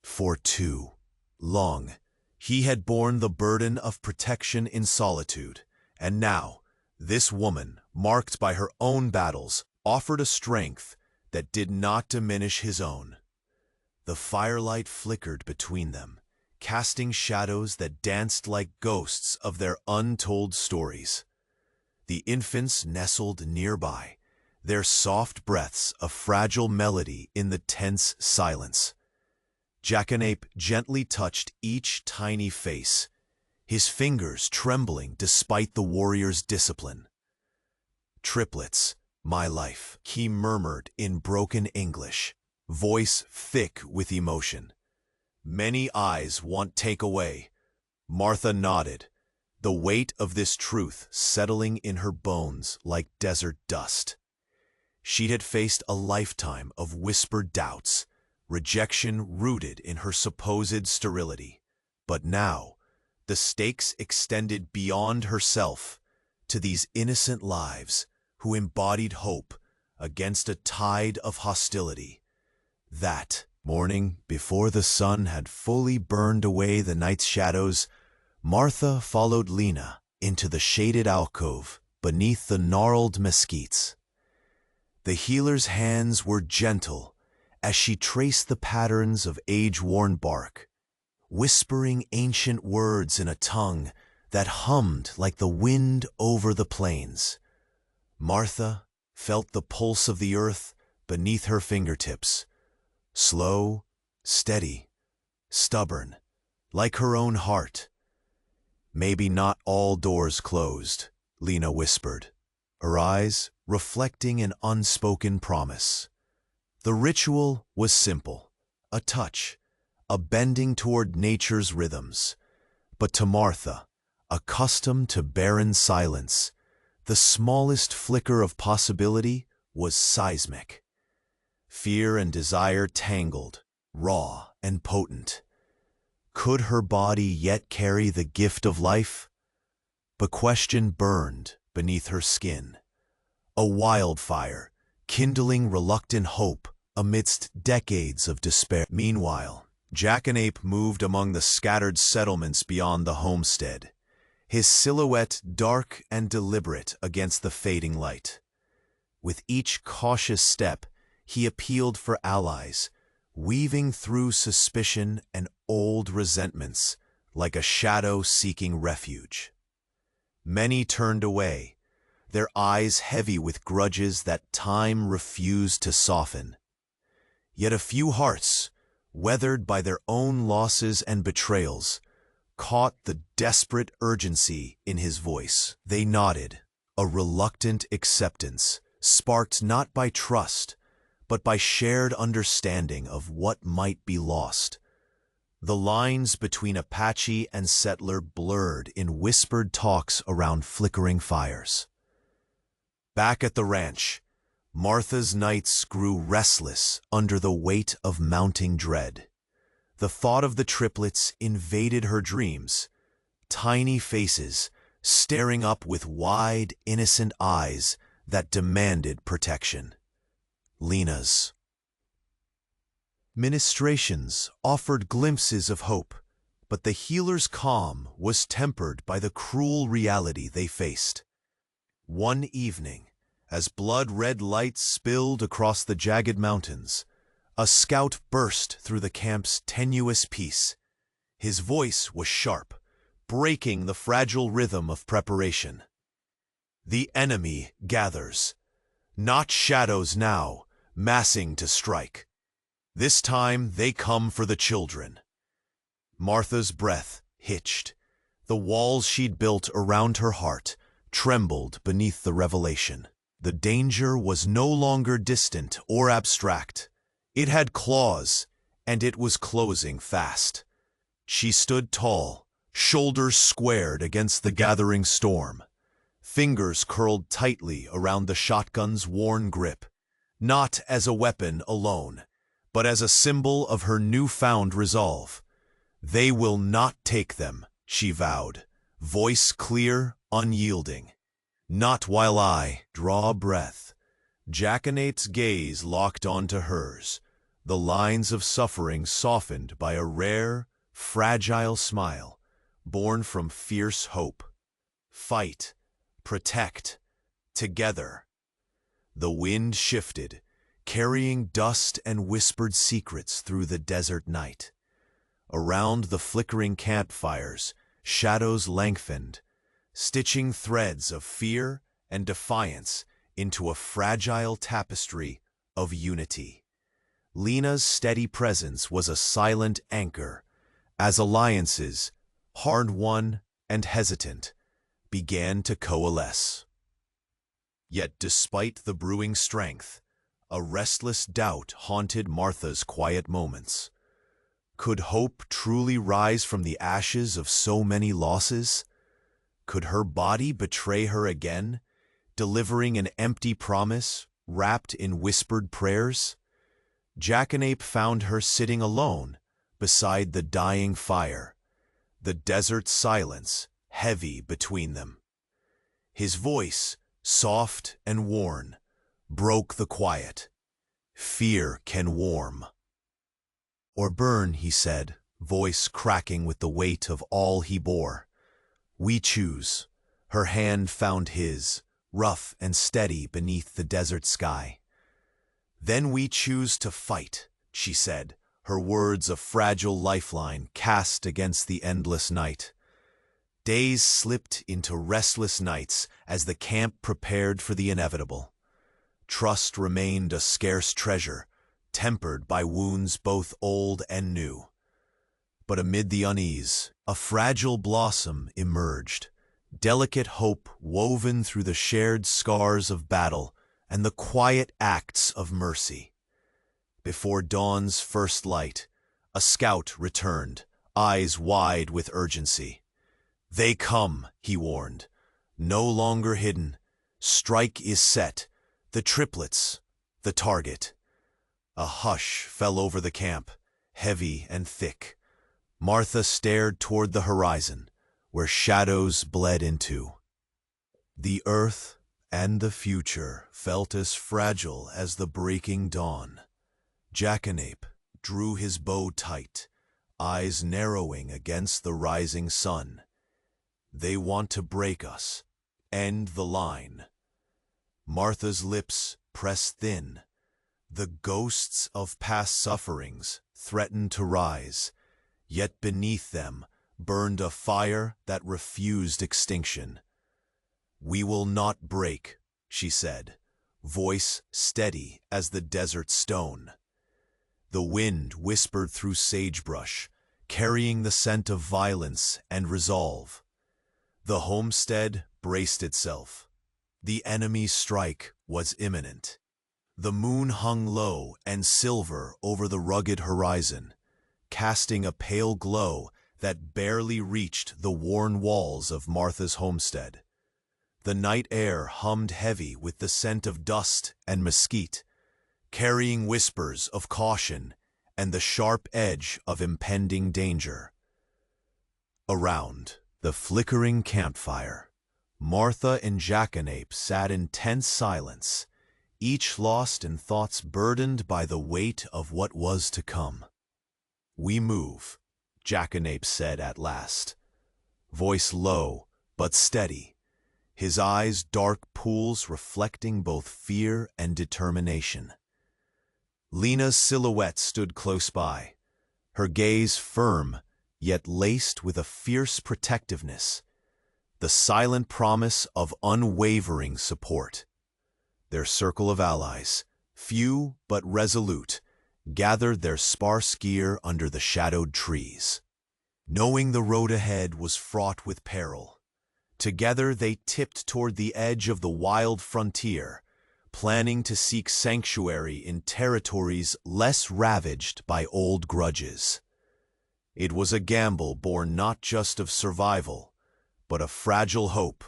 For too long, he had borne the burden of protection in solitude, and now, this woman, marked by her own battles, offered a strength that did not diminish his own. The firelight flickered between them, casting shadows that danced like ghosts of their untold stories. The infants nestled nearby, their soft breaths a fragile melody in the tense silence. Jackanape gently touched each tiny face, his fingers trembling despite the warrior's discipline. "Triplets, my life," he murmured in broken English, voice thick with emotion. "Many eyes want take away." Martha nodded, the weight of this truth settling in her bones like desert dust. She had faced a lifetime of whispered doubts, rejection rooted in her supposed sterility. But now, the stakes extended beyond herself to these innocent lives who embodied hope against a tide of hostility. That morning, before the sun had fully burned away the night's shadows, Martha followed Lena into the shaded alcove beneath the gnarled mesquites. The healer's hands were gentle as she traced the patterns of age-worn bark, whispering ancient words in a tongue that hummed like the wind over the plains. Martha felt the pulse of the earth beneath her fingertips, slow, steady, stubborn, like her own heart. "Maybe not all doors closed," Lena whispered, her eyes reflecting an unspoken promise. The ritual was simple, a touch, a bending toward nature's rhythms. But to Martha, accustomed to barren silence, the smallest flicker of possibility was seismic. Fear and desire tangled, raw and potent. Could her body yet carry the gift of life? But question burned beneath her skin, a wildfire kindling reluctant hope amidst decades of despair. Meanwhile, Jackanape moved among the scattered settlements beyond the homestead, his silhouette dark and deliberate against the fading light. With each cautious step, he appealed for allies, weaving through suspicion and old resentments like a shadow seeking refuge. Many turned away, their eyes heavy with grudges that time refused to soften. Yet a few hearts, weathered by their own losses and betrayals, caught the desperate urgency in his voice. They nodded, a reluctant acceptance, sparked not by trust, but by shared understanding of what might be lost. The lines between Apache and settler blurred in whispered talks around flickering fires. Back at the ranch, Martha's nights grew restless under the weight of mounting dread. The thought of the triplets invaded her dreams, tiny faces staring up with wide, innocent eyes that demanded protection. Lena's ministrations offered glimpses of hope, but the healer's calm was tempered by the cruel reality they faced. One evening, as blood-red light spilled across the jagged mountains, a scout burst through the camp's tenuous peace. His voice was sharp, breaking the fragile rhythm of preparation. "The enemy gathers. Not shadows now, massing to strike. This time they come for the children." Martha's breath hitched. The walls she'd built around her heart trembled beneath the revelation. The danger was no longer distant or abstract. It had claws, and it was closing fast. She stood tall, shoulders squared against the gathering storm, fingers curled tightly around the shotgun's worn grip, not as a weapon alone, but as a symbol of her newfound resolve. "They will not take them," she vowed, voice clear, unyielding. "Not while I draw a breath." Jacanape's gaze locked onto hers, the lines of suffering softened by a rare, fragile smile, born from fierce hope. Fight, protect, together. The wind shifted, carrying dust and whispered secrets through the desert night. Around the flickering campfires, shadows lengthened, stitching threads of fear and defiance into a fragile tapestry of unity. Lena's steady presence was a silent anchor, as alliances, hard-won and hesitant, began to coalesce. Yet despite the brewing strength, a restless doubt haunted Martha's quiet moments. Could hope truly rise from the ashes of so many losses? Could her body betray her again, delivering an empty promise wrapped in whispered prayers? Jacanape found her sitting alone beside the dying fire, the desert silence heavy between them. His voice, soft and worn, broke the quiet. "Fear can warm or burn," he said, voice cracking with the weight of all he bore. "We choose." Her hand found his, rough and steady beneath the desert sky. "Then we choose to fight," she said, her words a fragile lifeline cast against the endless night. Days slipped into restless nights as the camp prepared for the inevitable. Trust remained a scarce treasure, tempered by wounds both old and new. But amid the unease, a fragile blossom emerged, delicate hope woven through the shared scars of battle and the quiet acts of mercy. Before dawn's first light, a scout returned, eyes wide with urgency. "They come," he warned, "no longer hidden. Strike is set. The triplets, the target." A hush fell over the camp, heavy and thick. Martha stared toward the horizon, where shadows bled into. The earth and the future felt as fragile as the breaking dawn. Jacanape drew his bow tight, eyes narrowing against the rising sun. "They want to break us, end the line." Martha's lips pressed thin. The ghosts of past sufferings threatened to rise, yet beneath them burned a fire that refused extinction. "We will not break," she said, voice steady as the desert stone. The wind whispered through sagebrush, carrying the scent of violence and resolve. The homestead braced itself. The enemy's strike was imminent. The moon hung low and silver over the rugged horizon, casting a pale glow that barely reached the worn walls of Martha's homestead. The night air hummed heavy with the scent of dust and mesquite, carrying whispers of caution and the sharp edge of impending danger. Around the flickering campfire, Martha and Jacanape sat in tense silence, each lost in thoughts burdened by the weight of what was to come. "We move," Jacanape said at last, voice low but steady, his eyes dark pools reflecting both fear and determination. Lena's silhouette stood close by, her gaze firm yet laced with a fierce protectiveness, the silent promise of unwavering support. Their circle of allies, few but resolute, gathered their sparse gear under the shadowed trees. Knowing the road ahead was fraught with peril, together they tipped toward the edge of the wild frontier, planning to seek sanctuary in territories less ravaged by old grudges. It was a gamble born not just of survival, but a fragile hope,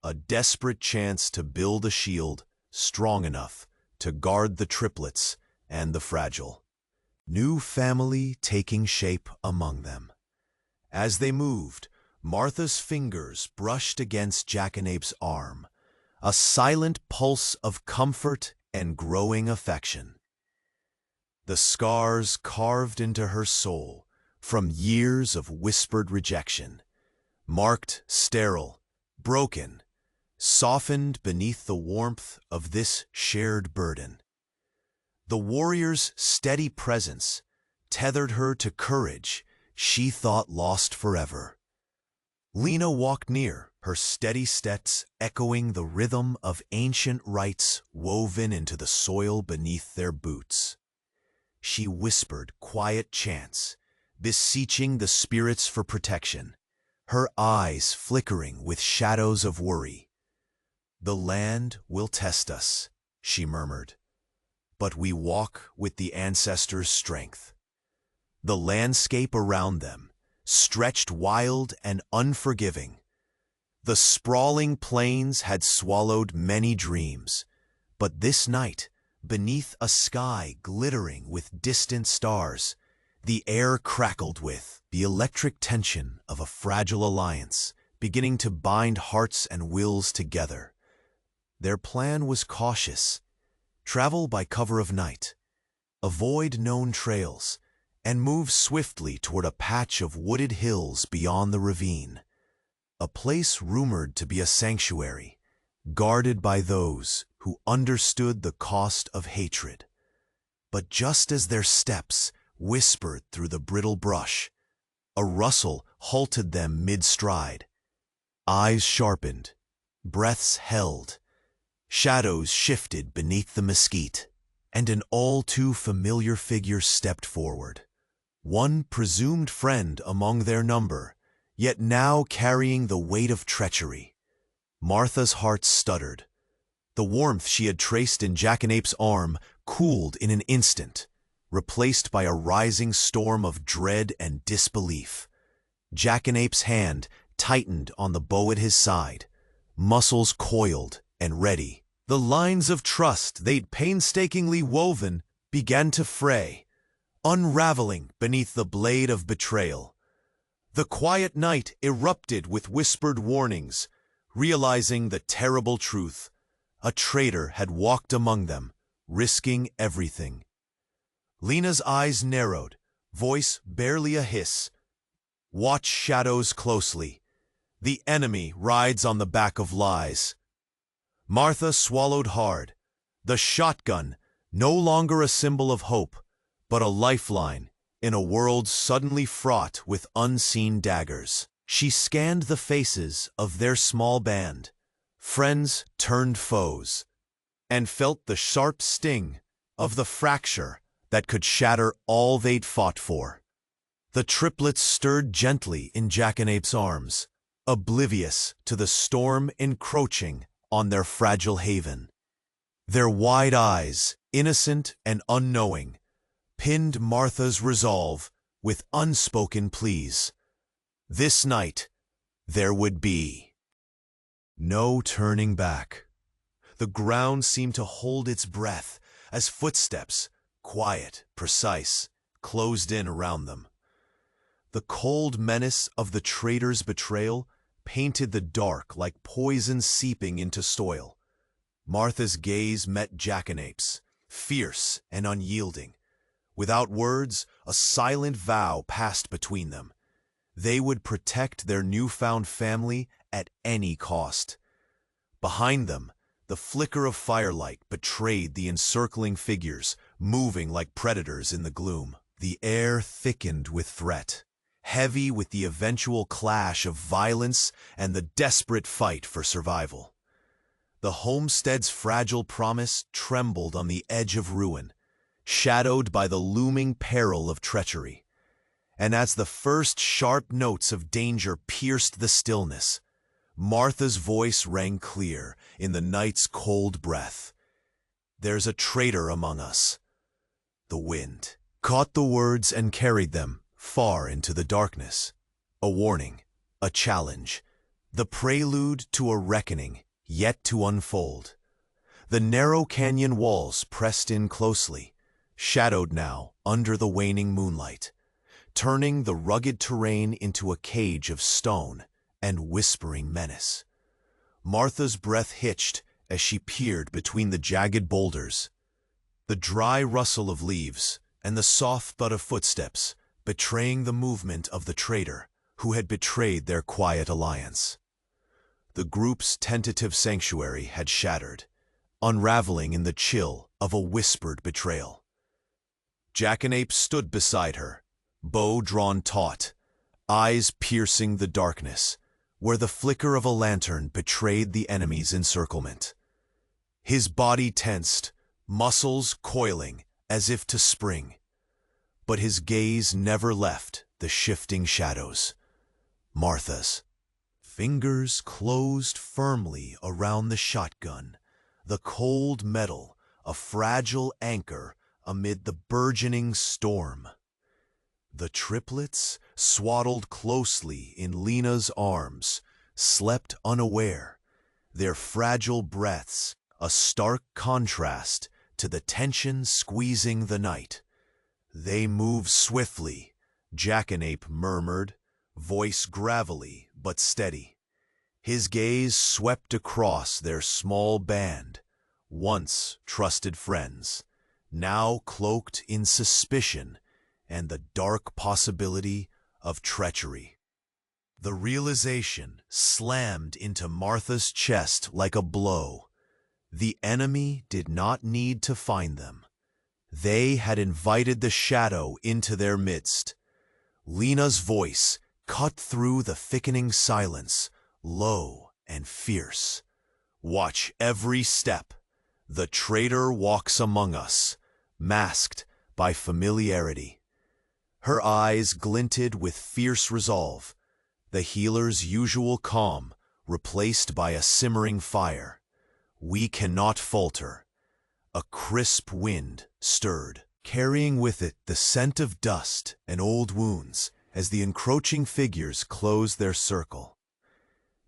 a desperate chance to build a shield strong enough to guard the triplets and the fragile. New family taking shape among them. As they moved, Martha's fingers brushed against Jackanapes' arm, a silent pulse of comfort and growing affection. The scars carved into her soul from years of whispered rejection, marked sterile, broken, softened beneath the warmth of this shared burden. The warrior's steady presence tethered her to courage she thought lost forever. Lena walked near, her steady steps echoing the rhythm of ancient rites woven into the soil beneath their boots. She whispered quiet chants, beseeching the spirits for protection, her eyes flickering with shadows of worry. "The land will test us," she murmured, "but we walk with the ancestors' strength." The landscape around them stretched wild and unforgiving. The sprawling plains had swallowed many dreams, but this night, beneath a sky glittering with distant stars, the air crackled with the electric tension of a fragile alliance beginning to bind hearts and wills together. Their plan was cautious: travel by cover of night, avoid known trails, and move swiftly toward a patch of wooded hills beyond the ravine, a place rumored to be a sanctuary, guarded by those who understood the cost of hatred. But just as their steps whispered through the brittle brush, a rustle halted them mid-stride. Eyes sharpened, breaths held, shadows shifted beneath the mesquite, and an all-too-familiar figure stepped forward. One presumed friend among their number, yet now carrying the weight of treachery. Martha's heart stuttered. The warmth she had traced in Jackanape's arm cooled in an instant, replaced by a rising storm of dread and disbelief. Jackanape's hand tightened on the bow at his side, muscles coiled and ready. The lines of trust they'd painstakingly woven began to fray, unraveling beneath the blade of betrayal. The quiet night erupted with whispered warnings, realizing the terrible truth. A traitor had walked among them, risking everything. Lena's eyes narrowed, voice barely a hiss. "Watch shadows closely. The enemy rides on the back of lies." Martha swallowed hard. The shotgun, no longer a symbol of hope, but a lifeline in a world suddenly fraught with unseen daggers. She scanned the faces of their small band, friends turned foes, and felt the sharp sting of the fracture that could shatter all they'd fought for. The triplets stirred gently in Jackanape's arms, oblivious to the storm encroaching on their fragile haven. Their wide eyes, innocent and unknowing, pinned Martha's resolve with unspoken pleas. This night, there would be no turning back. The ground seemed to hold its breath as footsteps, quiet, precise, closed in around them. The cold menace of the traitor's betrayal painted the dark like poison seeping into soil. Martha's gaze met Jackanape's, fierce and unyielding. Without words, a silent vow passed between them. They would protect their newfound family at any cost. Behind them, the flicker of firelight betrayed the encircling figures, moving like predators in the gloom. The air thickened with threat, heavy with the eventual clash of violence and the desperate fight for survival. The homestead's fragile promise trembled on the edge of ruin, shadowed by the looming peril of treachery. And as the first sharp notes of danger pierced the stillness, Martha's voice rang clear in the night's cold breath. "There's a traitor among us." The wind caught the words and carried them far into the darkness. A warning, a challenge, the prelude to a reckoning yet to unfold. The narrow canyon walls pressed in closely, shadowed now under the waning moonlight. turning the rugged terrain into a cage of stone and whispering menace. Martha's breath hitched as she peered between the jagged boulders. The dry rustle of leaves and the soft thud of footsteps betraying the movement of the traitor who had betrayed their quiet alliance. The group's tentative sanctuary had shattered, unraveling in the chill of a whispered betrayal. Jackanapes stood beside her, bow drawn taut, eyes piercing the darkness, where the flicker of a lantern betrayed the enemy's encirclement. His body tensed, muscles coiling as if to spring. But his gaze never left the shifting shadows. Martha's fingers closed firmly around the shotgun, the cold metal a fragile anchor amid the burgeoning storm. The triplets, swaddled closely in Lena's arms, slept unaware, their fragile breaths a stark contrast to the tension squeezing the night. "They move swiftly," Jackanape murmured, voice gravelly but steady. His gaze swept across their small band, once trusted friends, now cloaked in suspicion and the dark possibility of treachery. The realization slammed into Martha's chest like a blow. The enemy did not need to find them. They had invited the shadow into their midst. Lena's voice cut through the thickening silence, low and fierce. "Watch every step. The traitor walks among us, masked by familiarity." Her eyes glinted with fierce resolve, the healer's usual calm replaced by a simmering fire. "We cannot falter." A crisp wind stirred, carrying with it the scent of dust and old wounds as the encroaching figures closed their circle.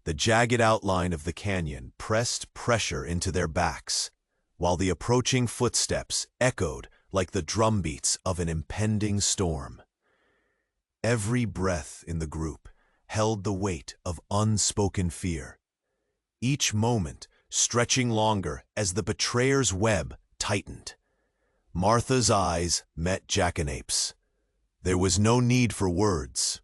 The jagged outline of the canyon pressed pressure into their backs, while the approaching footsteps echoed like the drumbeats of an impending storm. Every breath in the group held the weight of unspoken fear, each moment stretching longer as the betrayer's web tightened. Martha's eyes met Jackanape's. There was no need for words.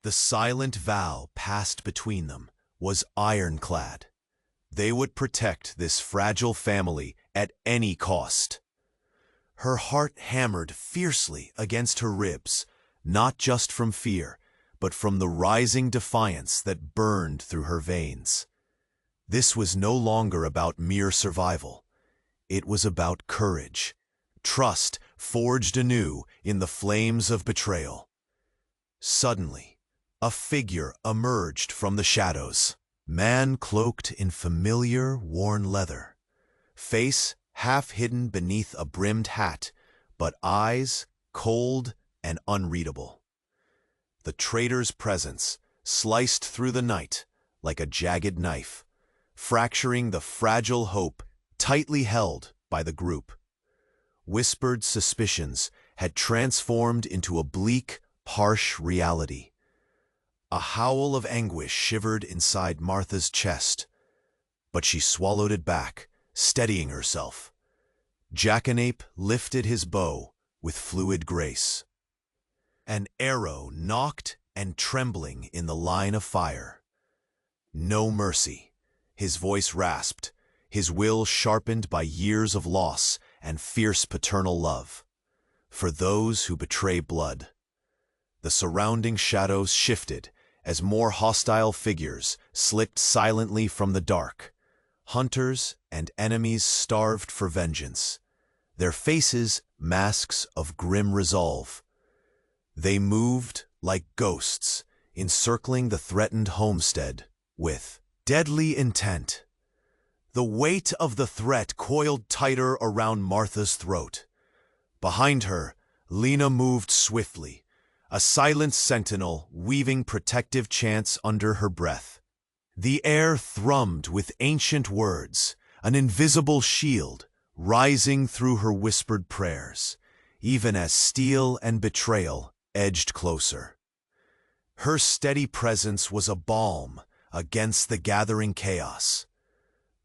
The silent vow passed between them was ironclad. They would protect this fragile family at any cost. Her heart hammered fiercely against her ribs, not just from fear, but from the rising defiance that burned through her veins. This was no longer about mere survival. It was about courage, trust forged anew in the flames of betrayal. Suddenly, a figure emerged from the shadows. Man cloaked in familiar, worn leather. Face half hidden beneath a brimmed hat, but eyes cold and unreadable. The traitor's presence sliced through the night like a jagged knife, fracturing the fragile hope tightly held by the group. Whispered suspicions had transformed into a bleak, harsh reality. A howl of anguish shivered inside Martha's chest, but she swallowed it back, steadying herself. Jackanape lifted his bow with fluid grace. An arrow knocked and trembling in the line of fire. No mercy. His voice rasped, his will sharpened by years of loss and fierce paternal love. For those who betray blood. The surrounding shadows shifted as more hostile figures slipped silently from the dark. Hunters and enemies starved for vengeance, their faces masks of grim resolve. They moved like ghosts, encircling the threatened homestead with deadly intent. The weight of the threat coiled tighter around Martha's throat. Behind her, Lena moved swiftly, a silent sentinel weaving protective chants under her breath. The air thrummed with ancient words, an invisible shield rising through her whispered prayers, even as steel and betrayal edged closer. Her steady presence was a balm against the gathering chaos.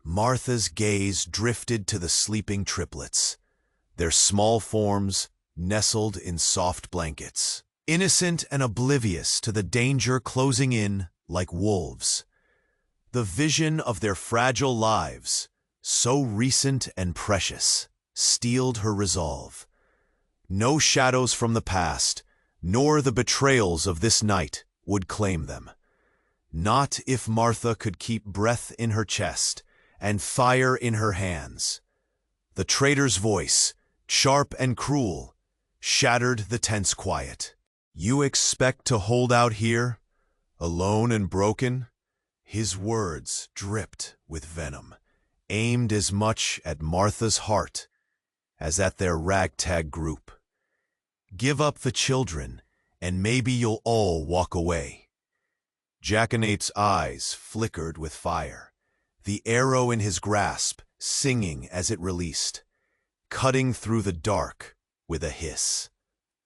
Martha's gaze drifted to the sleeping triplets, their small forms nestled in soft blankets, innocent and oblivious to the danger closing in like wolves. The vision of their fragile lives, so recent and precious, steeled her resolve. No shadows from the past, nor the betrayals of this night, would claim them. Not if Martha could keep breath in her chest and fire in her hands. The traitor's voice, sharp and cruel, shattered the tense quiet. "You expect to hold out here, alone and broken?" His words dripped with venom, aimed as much at Martha's heart as at their ragtag group. "Give up the children, and maybe you'll all walk away." Jackanapes' eyes flickered with fire, the arrow in his grasp singing as it released, cutting through the dark with a hiss.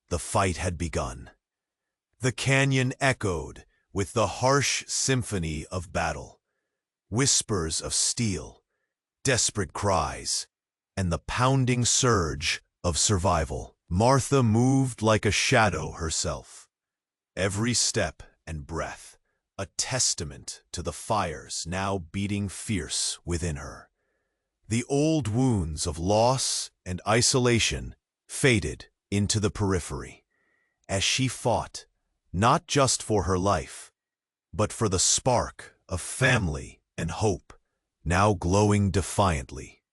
The fight had begun. The canyon echoed with the harsh symphony of battle, whispers of steel, desperate cries, and the pounding surge of survival. Martha moved like a shadow herself, every step and breath a testament to the fires now beating fierce within her. The old wounds of loss and isolation faded into the periphery as she fought not just for her life, but for the spark of family and hope now glowing defiantly.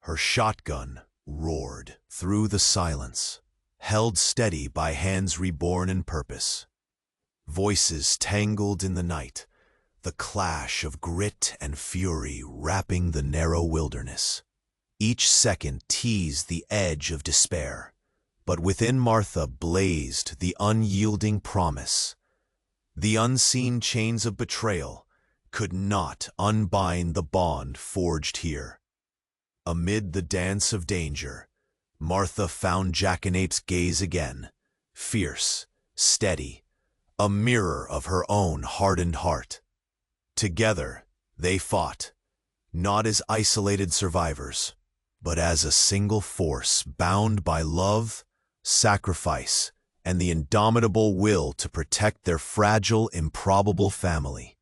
Her shotgun roared through the silence, held steady by hands reborn in purpose. Voices tangled in the night, the clash of grit and fury wrapping the narrow wilderness. Each second teased the edge of despair, but within Martha blazed the unyielding promise. The unseen chains of betrayal could not unbind the bond forged here. Amid the dance of danger, Martha found Jackanape's gaze again, fierce, steady, a mirror of her own hardened heart. Together, they fought, not as isolated survivors, but as a single force bound by love, sacrifice, and the indomitable will to protect their fragile, improbable family.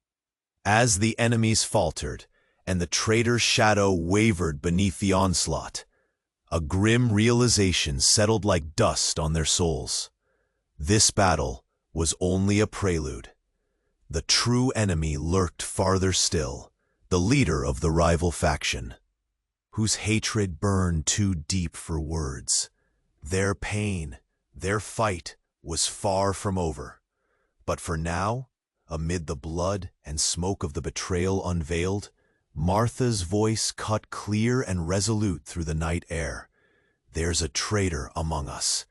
As the enemies faltered, and the traitor's shadow wavered beneath the onslaught, a grim realization settled like dust on their souls. This battle was only a prelude. The true enemy lurked farther still, the leader of the rival faction, whose hatred burned too deep for words. Their pain, their fight was far from over. But for now, amid the blood and smoke of the betrayal unveiled, Martha's voice cut clear and resolute through the night air. "There's a traitor among us."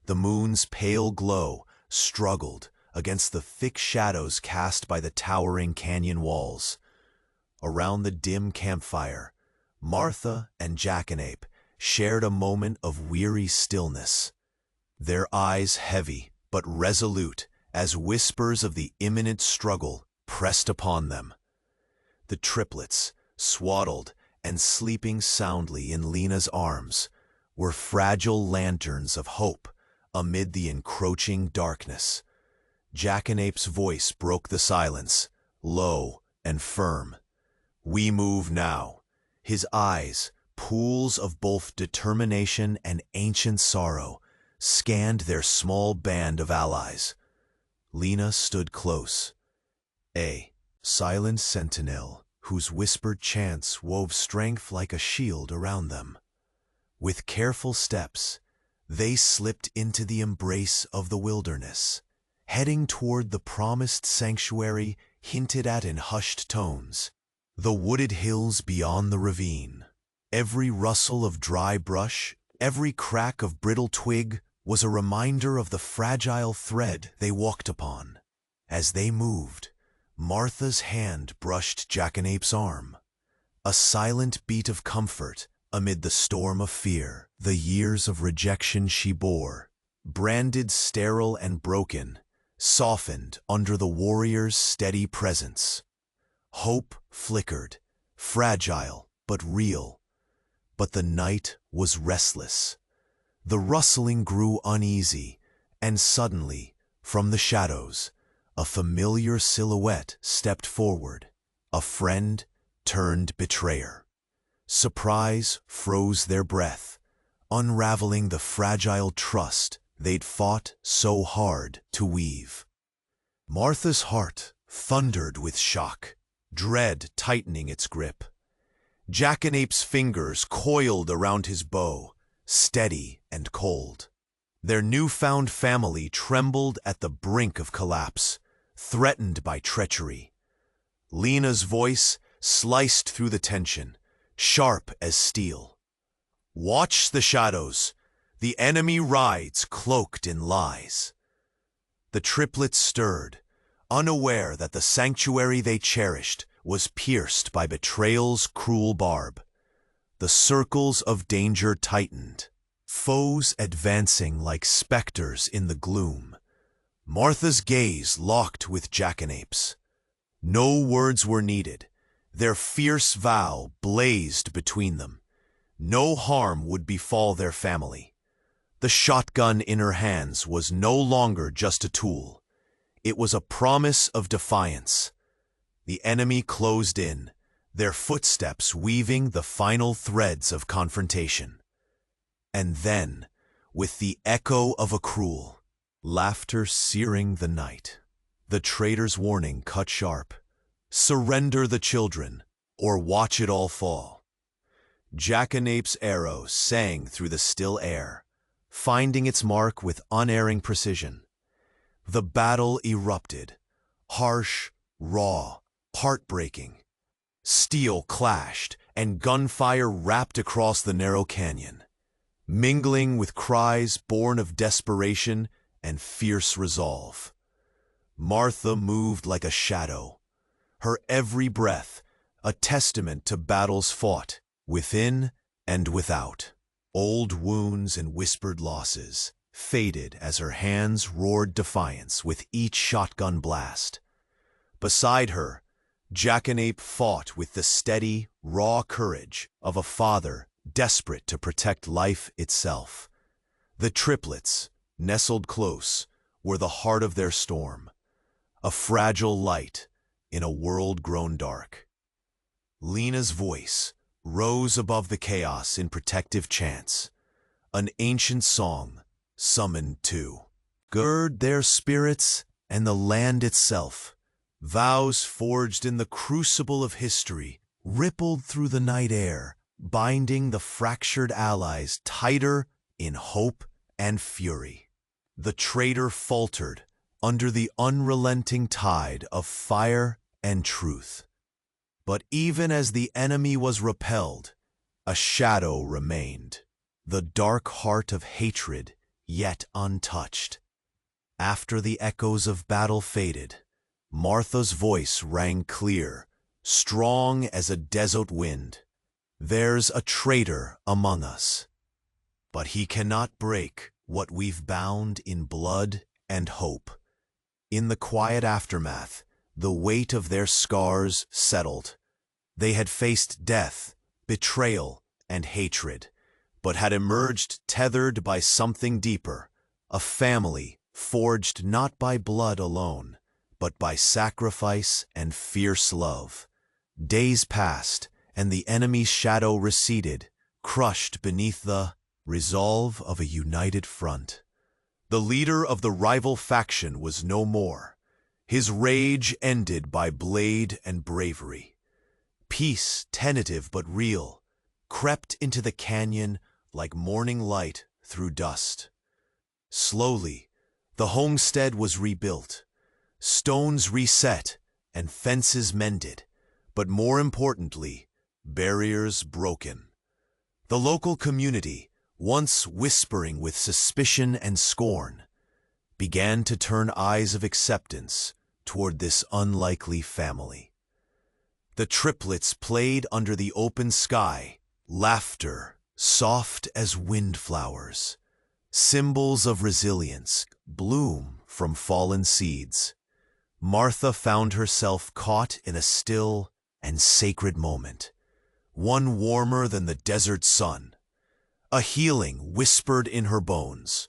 The moon's pale glow struggled against the thick shadows cast by the towering canyon walls. Around the dim campfire, Martha and Jackanape shared a moment of weary stillness, their eyes heavy but resolute as whispers of the imminent struggle pressed upon them. The triplets, swaddled and sleeping soundly in Lena's arms, were fragile lanterns of hope amid the encroaching darkness. Jackanape's voice broke the silence, low and firm. "We move now." His eyes, pools of both determination and ancient sorrow, scanned their small band of allies. Lena stood close, a silent sentinel whose whispered chants wove strength like a shield around them. With careful steps, they slipped into the embrace of the wilderness, heading toward the promised sanctuary hinted at in hushed tones. The wooded hills beyond the ravine. Every rustle of dry brush, every crack of brittle twig was a reminder of the fragile thread they walked upon. As they moved, Martha's hand brushed Jackanape's arm, a silent beat of comfort amid the storm of fear, the years of rejection she bore. branded sterile and broken, softened under the warrior's steady presence. Hope flickered, fragile but real. But the night was restless. The rustling grew uneasy, and suddenly, from the shadows, a familiar silhouette stepped forward, a friend turned betrayer. Surprise froze their breath, unraveling the fragile trust they'd fought so hard to weave. Martha's heart thundered with shock, dread tightening its grip. Jackanapes' fingers coiled around his bow, steady and cold. Their newfound family trembled at the brink of collapse, threatened by treachery. Lena's voice sliced through the tension, sharp as steel. "Watch the shadows. The enemy rides cloaked in lies." The triplets stirred, unaware that the sanctuary they cherished was pierced by betrayal's cruel barb. The circles of danger tightened, foes advancing like specters in the gloom. Martha's gaze locked with Jackanapes. No words were needed. Their fierce vow blazed between them. No harm would befall their family. The shotgun in her hands was no longer just a tool. It was a promise of defiance. The enemy closed in, their footsteps weaving the final threads of confrontation. And then, with the echo of a cruel laughter searing the night, the traitor's warning cut sharp: "Surrender the children, or watch it all fall." Jackanape's arrow sang through the still air, finding its mark with unerring precision. The battle erupted, harsh, raw, heartbreaking. Steel clashed, and gunfire rapped across the narrow canyon, mingling with cries born of desperation and fierce resolve. Martha moved like a shadow, her every breath a testament to battles fought within and without. Old wounds and whispered losses faded as her hands roared defiance with each shotgun blast. Beside her, Jackanape fought with the steady, raw courage of a father desperate to protect life itself. The triplets, nestled close, were the heart of their storm, a fragile light in a world grown dark. Lena's voice rose above the chaos in protective chants, an ancient song summoned to gird their spirits and the land itself. Vows forged in the crucible of history rippled through the night air, binding the fractured allies tighter in hope and fury. The traitor faltered under the unrelenting tide of fire and truth. But even as the enemy was repelled, a shadow remained, the dark heart of hatred yet untouched. After the echoes of battle faded, Martha's voice rang clear, strong as a desert wind. "There's a traitor among us, but he cannot break what we've bound in blood and hope." In the quiet aftermath, the weight of their scars settled. They had faced death, betrayal, and hatred, but had emerged tethered by something deeper, a family forged not by blood alone, but by sacrifice and fierce love. Days passed, and the enemy's shadow receded, crushed beneath the resolve of a united front. The leader of the rival faction was no more, his rage ended by blade and bravery. Peace, tentative but real, crept into the canyon like morning light through dust. Slowly, the homestead was rebuilt, stones reset and fences mended, but more importantly, barriers broken. The local community, once whispering with suspicion and scorn, began to turn eyes of acceptance toward this unlikely family. The triplets played under the open sky, laughter soft as windflowers, Symbols of resilience bloom from fallen seeds. Martha found herself caught in a still and sacred moment, one warmer than the desert sun. A healing whispered in her bones,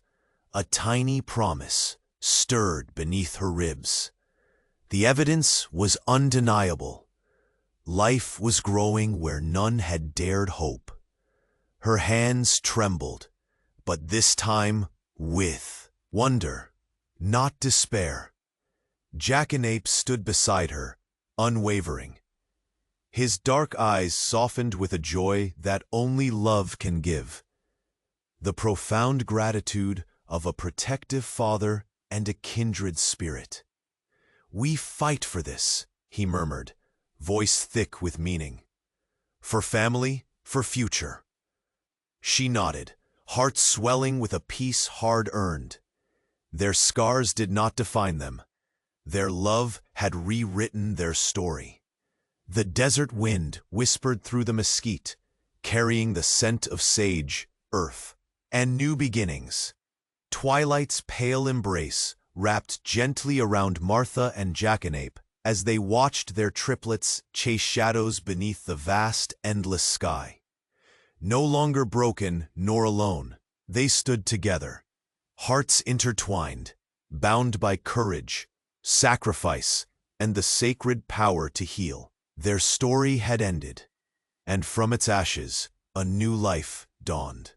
a tiny promise stirred beneath her ribs. The evidence was undeniable. Life was growing where none had dared hope. Her hands trembled, but this time with wonder, not despair. Jackanapes stood beside her, unwavering. His dark eyes softened with a joy that only love can give. The profound gratitude of a protective father and a kindred spirit. "We fight for this," he murmured, voice thick with meaning. "For family, for future." She nodded, heart swelling with a peace hard-earned. Their scars did not define them. Their love had rewritten their story. The desert wind whispered through the mesquite, carrying the scent of sage, earth, and new beginnings. Twilight's pale embrace wrapped gently around Martha and Jackanape as they watched their triplets chase shadows beneath the vast, endless sky. No longer broken nor alone, they stood together, hearts intertwined, bound by courage, sacrifice, and the sacred power to heal. Their story had ended, and from its ashes, a new life dawned.